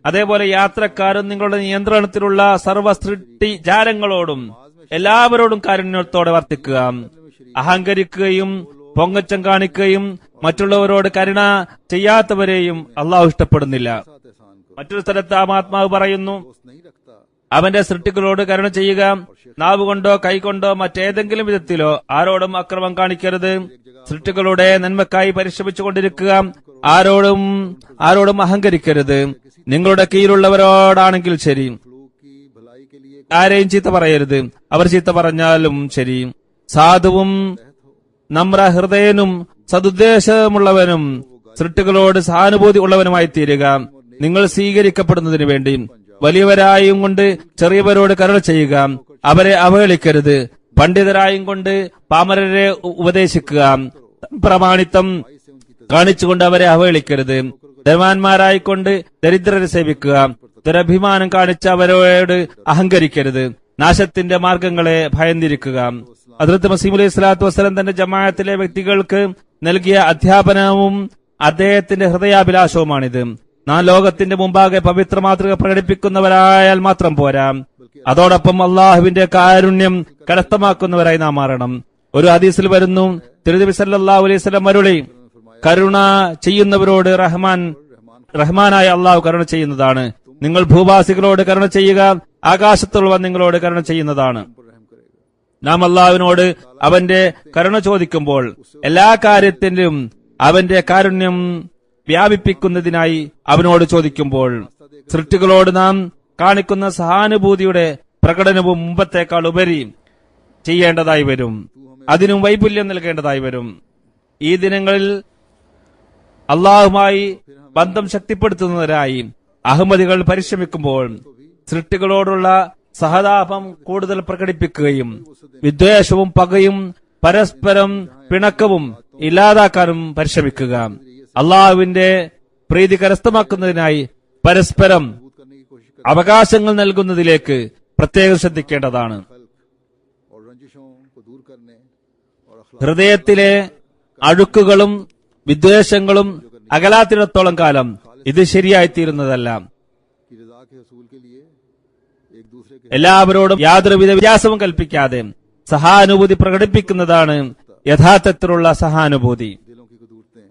അതേപോലെ യാത്രക്കാരും നിങ്ങളുടെ നിയന്ത്രണത്തിലുള്ള സർവ്വ സൃഷ്ടി ജാലങ്ങളോടും എല്ലാവരോടും കാരുണ്യത്തോടെ വർത്തിക്കുക. അഹങ്കരിക്കുകയും പൊങ്ങച്ചം കാണിക്കുകയും മറ്റുള്ളവരോട് കരുണ ചെയ്യാത്തവരെയും അള്ളാഹു ഇഷ്ടപ്പെടുന്നില്ല. മറ്റൊരു സ്ഥലത്ത് ആത്മാവ് പറയുന്നു, नहीं रखता അവന്റെ സൃഷ്ടികളോട് കരുണ ചെയ്യുക, നാവുകൊണ്ടോ കൈകൊണ്ടോ മറ്റേതെങ്കിലും വിധത്തിലോ ആരോടും അക്രമം കാണിക്കരുത്, സൃഷ്ടികളുടെ നന്മക്കായി പരിശ്രമിച്ചുകൊണ്ടിരിക്കുക, ആരോടും അഹങ്കരിക്കരുത്. നിങ്ങളുടെ കീഴിലുള്ളവരോടാണെങ്കിൽ ശരി, की भलाई के लिए ആരെയും ചീത്ത പറയരുത്, അവർ ചീത്ത പറഞ്ഞാലും ശരി. സാധുവും നമ്ര ഹൃദയനും സതുദ്ദേശമുള്ളവനും സൃഷ്ടികളോട് സഹാനുഭൂതി ഉള്ളവനുമായി തീരുക. നിങ്ങൾ സ്വീകരിക്കപ്പെടുന്നതിന് വേണ്ടി വലിയവരായും കൊണ്ട് ചെറിയവരോട് കരുണ ചെയ്യുക, അവരെ അവഹേളിക്കരുത്. പണ്ഡിതരായും കൊണ്ട് പാമരരെ ഉപദേശിക്കുക, പ്രമാണിത്വം കാണിച്ചുകൊണ്ട് അവരെ അവഹേളിക്കരുത്. ധനവാന്മാരായിക്കൊണ്ട് ദരിദ്രരെ സേവിക്കുക, ദുരഭിമാനം കാണിച്ച് അവരോട് അഹങ്കരിക്കരുത്. നാശത്തിന്റെ മാർഗങ്ങളെ ഭയന്നിരിക്കുക. ഹദ്റത്ത് മസീഹ് അലൈഹി സ്വലാത്തു വസ്സലാം തന്റെ ജമാഅത്തിലെ വ്യക്തികൾക്ക് നൽകിയ അധ്യാപനവും അദ്ദേഹത്തിന്റെ ഹൃദയാഭിലാഷവുമാണിത്. നാം ലോകത്തിന്റെ മുമ്പാകെ പവിത്ര മാതൃക പ്രകടിപ്പിക്കുന്നവരായാൽ മാത്രം പോരാ, അതോടൊപ്പം അള്ളാഹുവിന്റെ കാരുണ്യം കരസ്ഥമാക്കുന്നവരായി നാം മാറണം. ഒരു ഹദീസിൽ വരുന്നു, തിരുനബി സല്ലല്ലാഹു അലൈഹി വസല്ലം അരുളി, കരുണ ചെയ്യുന്നവരോട് റഹ്മാനായ അള്ളാഹു കരുണ ചെയ്യുന്നതാണ്. നിങ്ങൾ ഭൂവാസികളോട് കരുണ ചെയ്യുക, ആകാശത്തുള്ളവൻ നിങ്ങളോട് കരുണ ചെയ്യുന്നതാണ്. पर रहम करेगा। നാം അള്ളാഹുവിനോട് അവന്റെ കരുണ ചോദിക്കുമ്പോൾ എല്ലാ കാര്യത്തിലും അവന്റെ കാരുണ്യം വ്യാപിപ്പിക്കുന്നതിനായി അവനോട് ചോദിക്കുമ്പോൾ സൃഷ്ടികളോട് നാം കാണിക്കുന്ന സഹാനുഭൂതിയുടെ പ്രകടനവും മുമ്പത്തേക്കാൾ ഉപരി ചെയ്യേണ്ടതായി വരും. അതിനും വൈപുല്യം നൽകേണ്ടതായി വരും. ഈ ദിനങ്ങളിൽ അള്ളാഹുമായി ബന്ധം ശക്തിപ്പെടുത്തുന്നതിനായി അഹമ്മദികൾ പരിശ്രമിക്കുമ്പോൾ സൃഷ്ടികളോടുള്ള സഹതാപം കൂടുതൽ പ്രകടിപ്പിക്കുകയും വിദ്വേഷവും പകയും പരസ്പരം പിണക്കവും ഇല്ലാതാക്കാനും പരിശ്രമിക്കുക. അള്ളാഹുവിന്റെ പ്രീതി കരസ്ഥമാക്കുന്നതിനായി പരസ്പരം करने की कोशिश അവകാശങ്ങൾ നൽകുന്നതിലേക്ക് പ്രത്യേകം ശ്രദ്ധിക്കേണ്ടതാണ്. और रंजिशों को दूर करने और अखलाक ഹൃദയത്തിലെ അഴുക്കുകളും വിദ്വേഷങ്ങളും അകലാത്തിടത്തോളം കാലം ഇത് ശരിയായിത്തീരുന്നതല്ല. की रजा के हसूल के लिए एक दूसरे के എല്ലാവരോടും യാതൊരുവിധ വ്യത്യാസവും കൽപ്പിക്കാതെ സഹാനുഭൂതി പ്രകടിപ്പിക്കുന്നതാണ് യഥാർത്ഥത്തിലുള്ള സഹാനുഭൂതി. दिलों की कदूरतें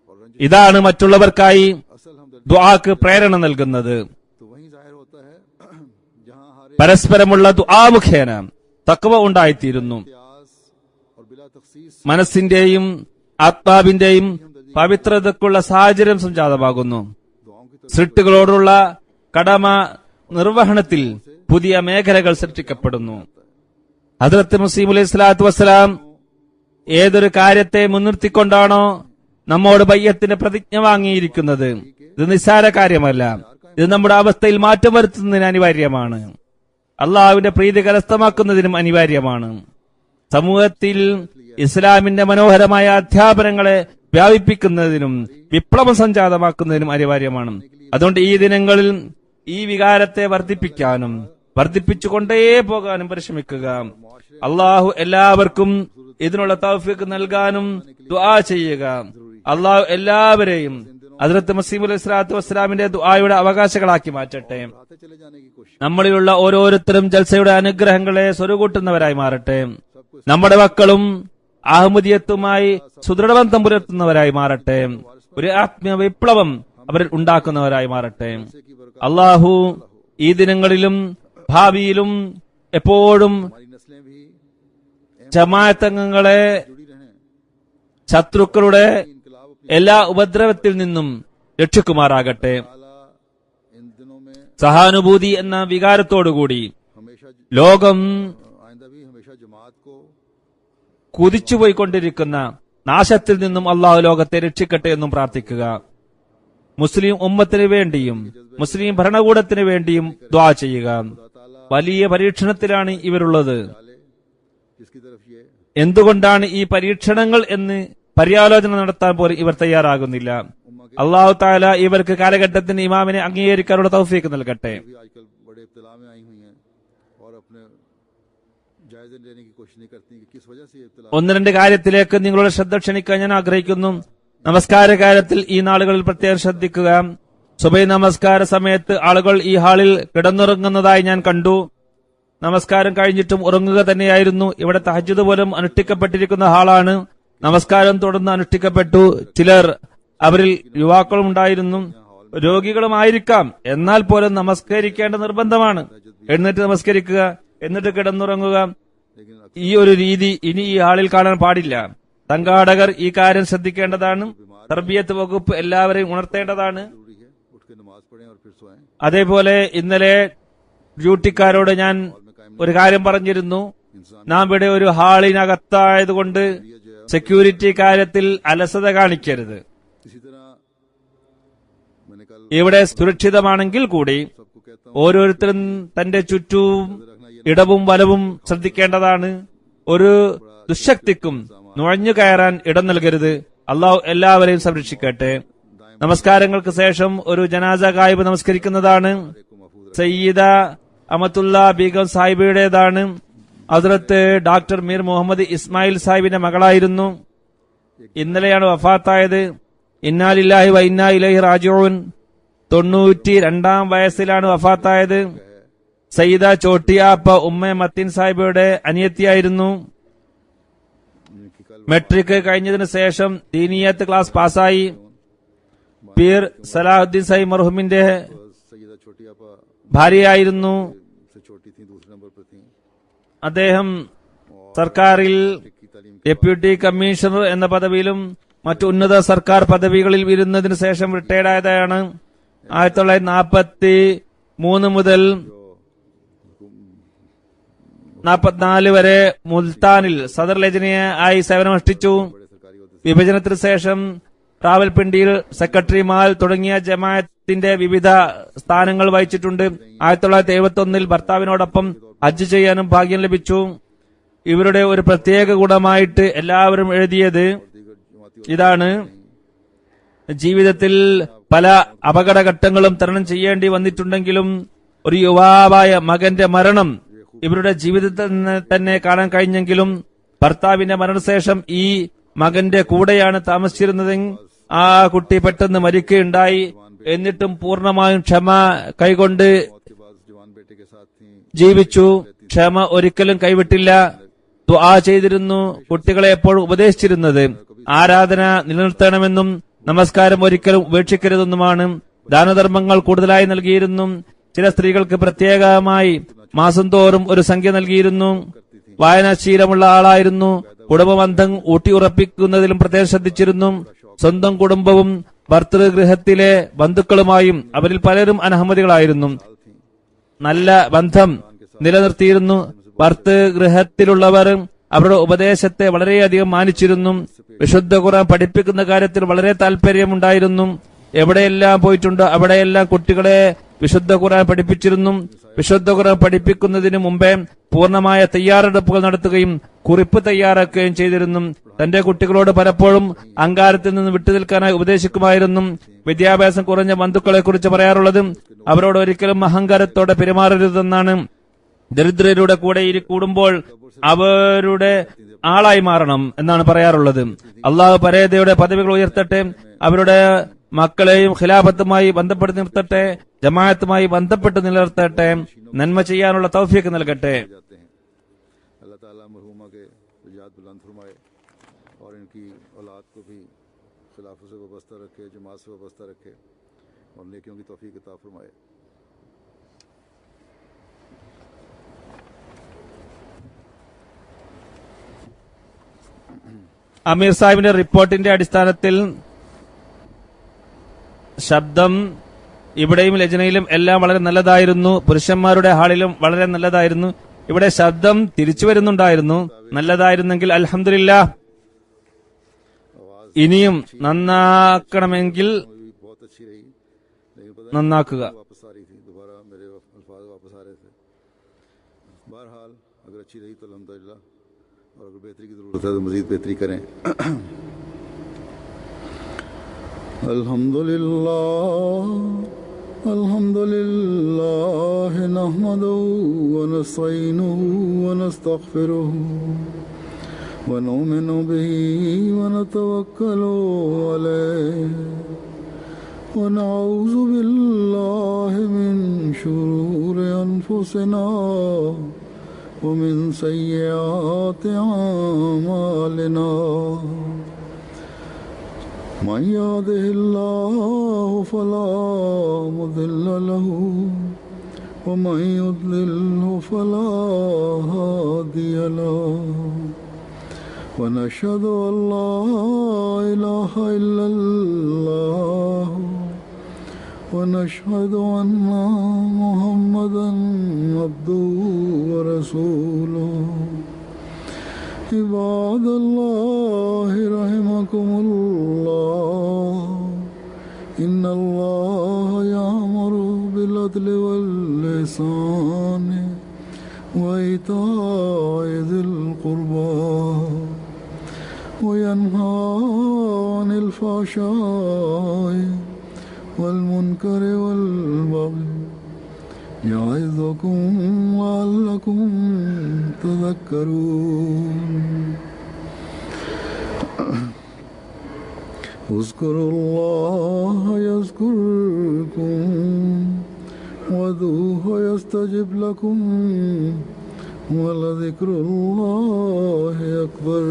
और रंजिश ഇതാണ് മറ്റുള്ളവർക്കായി असल हमदर्दी ദുആക്ക് പ്രേരണ നൽകുന്നത്. तो वहीं जाहिर होता है जहां हर പരസ്പരമുള്ള ദുആ മുഖേന തഖ്വ ഉണ്ടായിത്തീരുന്നു. इतिहास और बिला तखसीस മനസ്സിന്റെയും ആത്മാവിന്റെയും പവിത്രതയ്ക്കുള്ള സാഹചര്യം സംജാതമാകുന്നു. दुआओं की സൃഷ്ടികളോടുള്ള കടമ നിർവഹണത്തിൽ പുതിയ മേഖലകൾ സൃഷ്ടിക്കപ്പെടുന്നു. ഹദ്റത്ത് മുസീം അലൈഹി സ്വലാത്തു വസ്സലാം ഏതൊരു കാര്യത്തെ മുൻനിർത്തിക്കൊണ്ടാണോ നമ്മോട് ബയ്യത്തിന്റെ പ്രതിജ്ഞ വാങ്ങിയിരിക്കുന്നത്, ഇത് നിസ്സാര കാര്യമല്ല. ഇത് നമ്മുടെ അവസ്ഥയിൽ മാറ്റം വരുത്തുന്നതിന് അനിവാര്യമാണ്. അള്ളാഹുവിന്റെ പ്രീതി കരസ്ഥമാക്കുന്നതിനും അനിവാര്യമാണ്. സമൂഹത്തിൽ ഇസ്ലാമിന്റെ മനോഹരമായ അധ്യാപനങ്ങളെ വ്യാപിപ്പിക്കുന്നതിനും വിപ്ലവം സംജാതമാക്കുന്നതിനും അനിവാര്യമാണ്. അതുകൊണ്ട് ഈ ദിനങ്ങളിൽ ഈ വികാരത്തെ വർദ്ധിപ്പിക്കാനും വർദ്ധിപ്പിച്ചുകൊണ്ടേ പോകാനും പരിശ്രമിക്കുക. അള്ളാഹു എല്ലാവർക്കും ഇതിനുള്ള തൗഫീഖ് നൽകാനും ദുആ ചെയ്യുക. അള്ളാഹു എല്ലാവരെയും ഹദ്റത്ത് മസീഹ് അലൈഹി സ്വലാത്തു വസ്സലാമിന്റെ ദുആയുടെ അവകാശികളാക്കി മാറ്റട്ടെ. आते चले जाने की कोशिश നമ്മളിലുള്ള ഓരോരുത്തരും ജൽസയുടെ അനുഗ്രഹങ്ങളെ സ്വരുകൂട്ടുന്നവരായി മാറട്ടെ. നമ്മുടെ മക്കളും അഹമ്മദിയത്തുമായി സുദൃഢബന്ധം പുലർത്തുന്നവരായി മാറട്ടെ. ഒരു ആത്മീയ വിപ്ലവം അവരിൽ ഉണ്ടാക്കുന്നവരായി മാറട്ടെ. അള്ളാഹു ഈ ദിനങ്ങളിലും ഭാവിയിലും എപ്പോഴും हमारी नस्लें भी ജമാഅത്തംഗങ്ങളെ जुड़ी रहें। ശത്രുക്കളുടെ इनकलाब अपनी എല്ലാ ഉപദ്രവത്തിൽ നിന്നും രക്ഷിക്കുമാറാകട്ടെ. ताला इन दिनों में സഹാനുഭൂതി എന്ന വികാരത്തോടുകൂടി हमेशा ലോകം आइंदा भी हमेशा जमात को കുതിച്ചുപോയിക്കൊണ്ടിരിക്കുന്ന നാശത്തിൽ നിന്നും അള്ളാഹു ലോകത്തെ രക്ഷിക്കട്ടെ എന്നും പ്രാർത്ഥിക്കുക. മുസ്ലിം ഉമ്മത്തിന് വേണ്ടിയും മുസ്ലിം ഭരണകൂടത്തിന് വേണ്ടിയും ദ്വാ ചെയ്യുക. വലിയ പരീക്ഷണത്തിലാണ് ഇവരുള്ളത്. डाले जिसकी तरफ ये എന്തുകൊണ്ടാണ് ഈ പരീക്ഷണങ്ങൾ എന്ന് പര്യാലോചന നടത്താൻ പോലും ഇവർ തയ്യാറാകുന്നില്ല. അള്ളാഹു താല ഇവർക്ക് കാലഘട്ടത്തിന് ഇമാമിനെ അംഗീകരിക്കാനുള്ള തൗഫീക്ക് നൽകട്ടെ. भी आजकल बड़े इब्तिला में आई हुई हैं और अपने जायजे लेने की कोशिश नहीं करती कि किस वजह से ये इब्तिला ഒന്ന് രണ്ട് കാര്യത്തിലേക്ക് നിങ്ങളുടെ ശ്രദ്ധ ക്ഷണിക്കാൻ ഞാൻ ആഗ്രഹിക്കുന്നു. നമസ്കാര കാര്യത്തിൽ ഈ നാളുകളിൽ പ്രത്യേകം ശ്രദ്ധിക്കുക. സുബൈ നമസ്കാര സമയത്ത് ആളുകൾ ഈ ഹാളിൽ കിടന്നുറങ്ങുന്നതായി ഞാൻ കണ്ടു. നമസ്കാരം കഴിഞ്ഞിട്ടും ഉറങ്ങുക തന്നെയായിരുന്നു. ഇവിടെ തഹജ്ജുദ് പോലും അനുഷ്ഠിക്കപ്പെട്ടിരിക്കുന്ന ഹാളാണ്. നമസ്കാരം തുടർന്ന് അനുഷ്ഠിക്കപ്പെട്ടു. ചിലർ അവരിൽ യുവാക്കളും ഉണ്ടായിരുന്നു, രോഗികളുമായിരിക്കാം. എന്നാൽ പോലും നമസ്കരിക്കേണ്ട നിർബന്ധമാണ്. എഴുന്നേറ്റ് നമസ്കരിക്കുക, എന്നിട്ട് കിടന്നുറങ്ങുക. ഈ ഒരു രീതി ഇനി ഈ ഹാളിൽ കാണാൻ പാടില്ല. സംഘാടകർ ഈ കാര്യം ശ്രദ്ധിക്കേണ്ടതാണ്. തർബിയത്ത് വകുപ്പ് എല്ലാവരെയും ഉണർത്തേണ്ടതാണ്. जरूरी है। उठ के नमाज पढ़ें और फिर सोएं। അതേപോലെ ഇന്നലെ ഡ്യൂട്ടിക്കാരോട് ഞാൻ ഒരു കാര്യം പറഞ്ഞിരുന്നു. നാം ഇവിടെ ഒരു ഹാളിനകത്തായതുകൊണ്ട് സെക്യൂരിറ്റി കാര്യത്തിൽ അലസത കാണിക്കരുത്. इसी तरह मैंने कल ഇവിടെ സുരക്ഷിതമാണെങ്കിൽ കൂടി सबको कहता ഓരോരുത്തരും തന്റെ ചുറ്റും ഇടവും വലവും ശ്രദ്ധിക്കേണ്ടതാണ്. ഒരു ദുശക്തിക്കും നുഴഞ്ഞു കയറാൻ ഇടം നൽകരുത്. അള്ളാഹു എല്ലാവരെയും സംരക്ഷിക്കട്ടെ. നമസ്കാരങ്ങൾക്ക് ശേഷം ഒരു ജനാസ ഗായിബ് നമസ്കരിക്കുന്നതാണ്. സയ്യിദ അമത്തുള്ള ബീഗം സാഹിബയുടേതാണ്. ഹദ്റത്ത് ഡോക്ടർ മീർ മുഹമ്മദ് ഇസ്മായിൽ സാഹിബിന്റെ മകളായിരുന്നു. ഇന്നലെയാണ് വഫാത്തായത്. ഇന്നാ ലില്ലാഹി വ ഇന്നാ ഇലൈഹി റാജിഊൻ. 92 വയസ്സിലാണ് വഫാത്തായത്. സയ്യിദ ചോട്ടിയാപ്പ ഉമ്മ മത്തിൻ സാഹിബയുടെ അനിയത്തിയായിരുന്നു. कि कल മെട്രിക് കഴിഞ്ഞതിന് ശേഷം ദീനിയത്ത് ക്ലാസ് പാസ്സായി. പീർ സലാഹുദ്ദീൻ സാഹിബ് മർഹൂമിന്റെ सैयदा छोटी आपा ഭാര്യയായിരുന്നു. से छोटी थी, दूसरे नंबर पर थी। അദ്ദേഹം സർക്കാരിൽ की तालीम ഡെപ്യൂട്ടി കമ്മീഷണർ എന്ന പദവിയിലും മറ്റു ഉന്നത സർക്കാർ പദവികളിൽ ഇരുന്നതിനു ശേഷം റിട്ടയർഡ് ആയതാണ്. 1943 മുതൽ 44 വരെ മുൽത്താനിൽ സദർ ലജ്നയായി സേവനമനുഷ്ഠിച്ചു. വിഭജനത്തിന് ശേഷം റാവൽപിണ്ടിയിൽ സെക്രട്ടറിമാർ തുടങ്ങിയ ജമാഅത്തിന്റെ വിവിധ സ്ഥാനങ്ങൾ വഹിച്ചിട്ടുണ്ട്. 1971 ഭർത്താവിനോടൊപ്പം ഹജ്ജ് ചെയ്യാനും ഭാഗ്യം ലഭിച്ചു. ഇവരുടെ ഒരു പ്രത്യേക ഗുണമായിട്ട് എല്ലാവരും എഴുതിയത് ഇതാണ്: ജീവിതത്തിൽ പല അപകടഘട്ടങ്ങളും തരണം ചെയ്യേണ്ടി വന്നിട്ടുണ്ടെങ്കിലും ഒരു യുവാവായ മകന്റെ മരണം ഇവരുടെ ജീവിതത്തിൽ തന്നെ കാണാൻ കഴിഞ്ഞെങ്കിലും ഭർത്താവിന്റെ മരണശേഷം ഈ മകന്റെ കൂടെയാണ് താമസിച്ചിരുന്നതെങ്കിൽ ആ കുട്ടി പെട്ടെന്ന് മരിക്കുകയുണ്ടായി. എന്നിട്ടും പൂർണ്ണമായും ക്ഷമ കൈകൊണ്ട് के बाद जवान बेटे के साथ थी। ജീവിച്ചു. ക്ഷമ ഒരിക്കലും കൈവിട്ടില്ല. ദുആ ചെയ്തിരുന്നു. കുട്ടികളെ എപ്പോഴും ഉപദേശിച്ചിരുന്നത് ആരാധന നിലനിർത്തണമെന്നും നമസ്കാരം ഒരിക്കലും ഉപേക്ഷിക്കരുതെന്നുമാണ്. ദാനധർമ്മങ്ങൾ കൂടുതലായി നൽകിയിരുന്നു. ചില സ്ത്രീകൾക്ക് പ്രത്യേകമായി മാസം തോറും ഒരു സംഖ്യ നൽകിയിരുന്നു. വായനാശീലമുള്ള ആളായിരുന്നു. കുടുംബബന്ധം ഊട്ടിയുറപ്പിക്കുന്നതിലും പ്രത്യേകം ശ്രദ്ധിച്ചിരുന്നു. സ്വന്തം കുടുംബവും ഭർതൃഗൃഹത്തിലെ ബന്ധുക്കളുമായും അവരിൽ പലരും അനഹമ്മദികളായിരുന്നു. നല്ല ബന്ധം നിലനിർത്തിയിരുന്നു. ഭർതൃഗൃഹത്തിലുള്ളവർ അവരുടെ ഉപദേശത്തെ വളരെയധികം മാനിച്ചിരുന്നു. വിശുദ്ധ ഖുർആൻ പഠിപ്പിക്കുന്ന കാര്യത്തിൽ വളരെ താല്പര്യമുണ്ടായിരുന്നു. എവിടെയെല്ലാം പോയിട്ടുണ്ടോ അവിടെയെല്ലാം കുട്ടികളെ വിശുദ്ധ ഖുർആൻ പഠിപ്പിച്ചിരുന്നു. വിശുദ്ധ ഖുർആൻ പഠിപ്പിക്കുന്നതിന് മുമ്പേ പൂർണ്ണമായ തയ്യാറെടുപ്പുകൾ നടത്തുകയും കുറിപ്പ് തയ്യാറാക്കുകയും ചെയ്തിരുന്നു. തന്റെ കുട്ടികളോട് പലപ്പോഴും അഹങ്കാരത്തിൽ നിന്ന് വിട്ടുനിൽക്കാനായി ഉപദേശിക്കുമായിരുന്നു. വിദ്യാഭ്യാസം കുറഞ്ഞ ബന്ധുക്കളെ കുറിച്ച് പറയാറുള്ളത് അവരോട് ഒരിക്കലും അഹങ്കാരത്തോടെ പെരുമാറരുതെന്നാണ്. ദരിദ്രരുടെ കൂടെ കൂടുമ്പോൾ അവരുടെ ആളായി മാറണം എന്നാണ് പറയാറുള്ളത്. അള്ളാഹു പരേതയുടെ പദവികൾ ഉയർത്തട്ടെ. അവരുടെ മക്കളെയും ഖിലാഫത്തുമായി ബന്ധപ്പെട്ട് നിർത്തട്ടെ. ജമാഅത്തുമായി ബന്ധപ്പെട്ട് നിലനിർത്തട്ടെ. നന്മ ചെയ്യാനുള്ള തൗഫീഖ് നൽകട്ടെ. अल्लाह ताला मरहुमा के रजात बुलंद फरमाए और इनकी औलाद को भी खिलाफत से वाबस्ता रखे, जमात से वाबस्ता रखे और नेकियों की तौफीक अता फरमाए। അമീർ സാഹിബിന്റെ റിപ്പോർട്ടിന്റെ അടിസ്ഥാനത്തിൽ ശബ്ദം ഇവിടെയും ലജ്നയിലും എല്ലാം വളരെ നല്ലതായിരുന്നു. പുരുഷന്മാരുടെ ഹാളിലും വളരെ നല്ലതായിരുന്നു. ഇവിടെ ശബ്ദം തിരിച്ചു വരുന്നുണ്ടായിരുന്നു. നല്ലതായിരുന്നെങ്കിൽ അൽഹംദുലില്ലാഹ്. ഇനിയും നന്നാക്കണമെങ്കിൽ बहुत अच्छी रही, लेकिन पता നന്നാക്കുക. वापस आ रही थी, दोबारा मेरे अल्फाज वापस आ रहे थे। बहरहाल अगर अच्छी रही तो अल्हम्दुलिल्लाह, और अगर बेहतरी की जरूरत है तो मजीद बेहतरी करें। अल्हम्दुलिल्लाह नहमदुहु व नस्तईनुहु व नस्तगफिरुहु व नु'मिनु बिही व नतवक्कलु अलैहि व नऊज़ु बिल्लाहि मिन शुरूरि अनफुसिना व मिन सय्यिआति अमालिना। मन यहदिहिल्लाहु फला मुदिल्ल लहु व मन युद्लिल्हु फला हादिय लहु व नशहदु अन ला इलाहा इल्लल्लाह व नशहदु अन्ना मुहम्मदन अब्दुहु व रसूलुहु। इबादल्लाह रहमकुमुल्लाह इन्नल्लाह यामुरु बिल अदलि वल इहसानि व इताइ ज़िल क़ुर्बा व यन्हा अनिल फ़हशाइ वल मुनकरि वल बग़ि यअज़ुकुम लअल्लकुम तज़क्करून। उज़्कुरुल्लाह यज़्कुरुकुम वदूहु यस्तजिब लकुम व लज़िक्रुल्लाहि अकबर।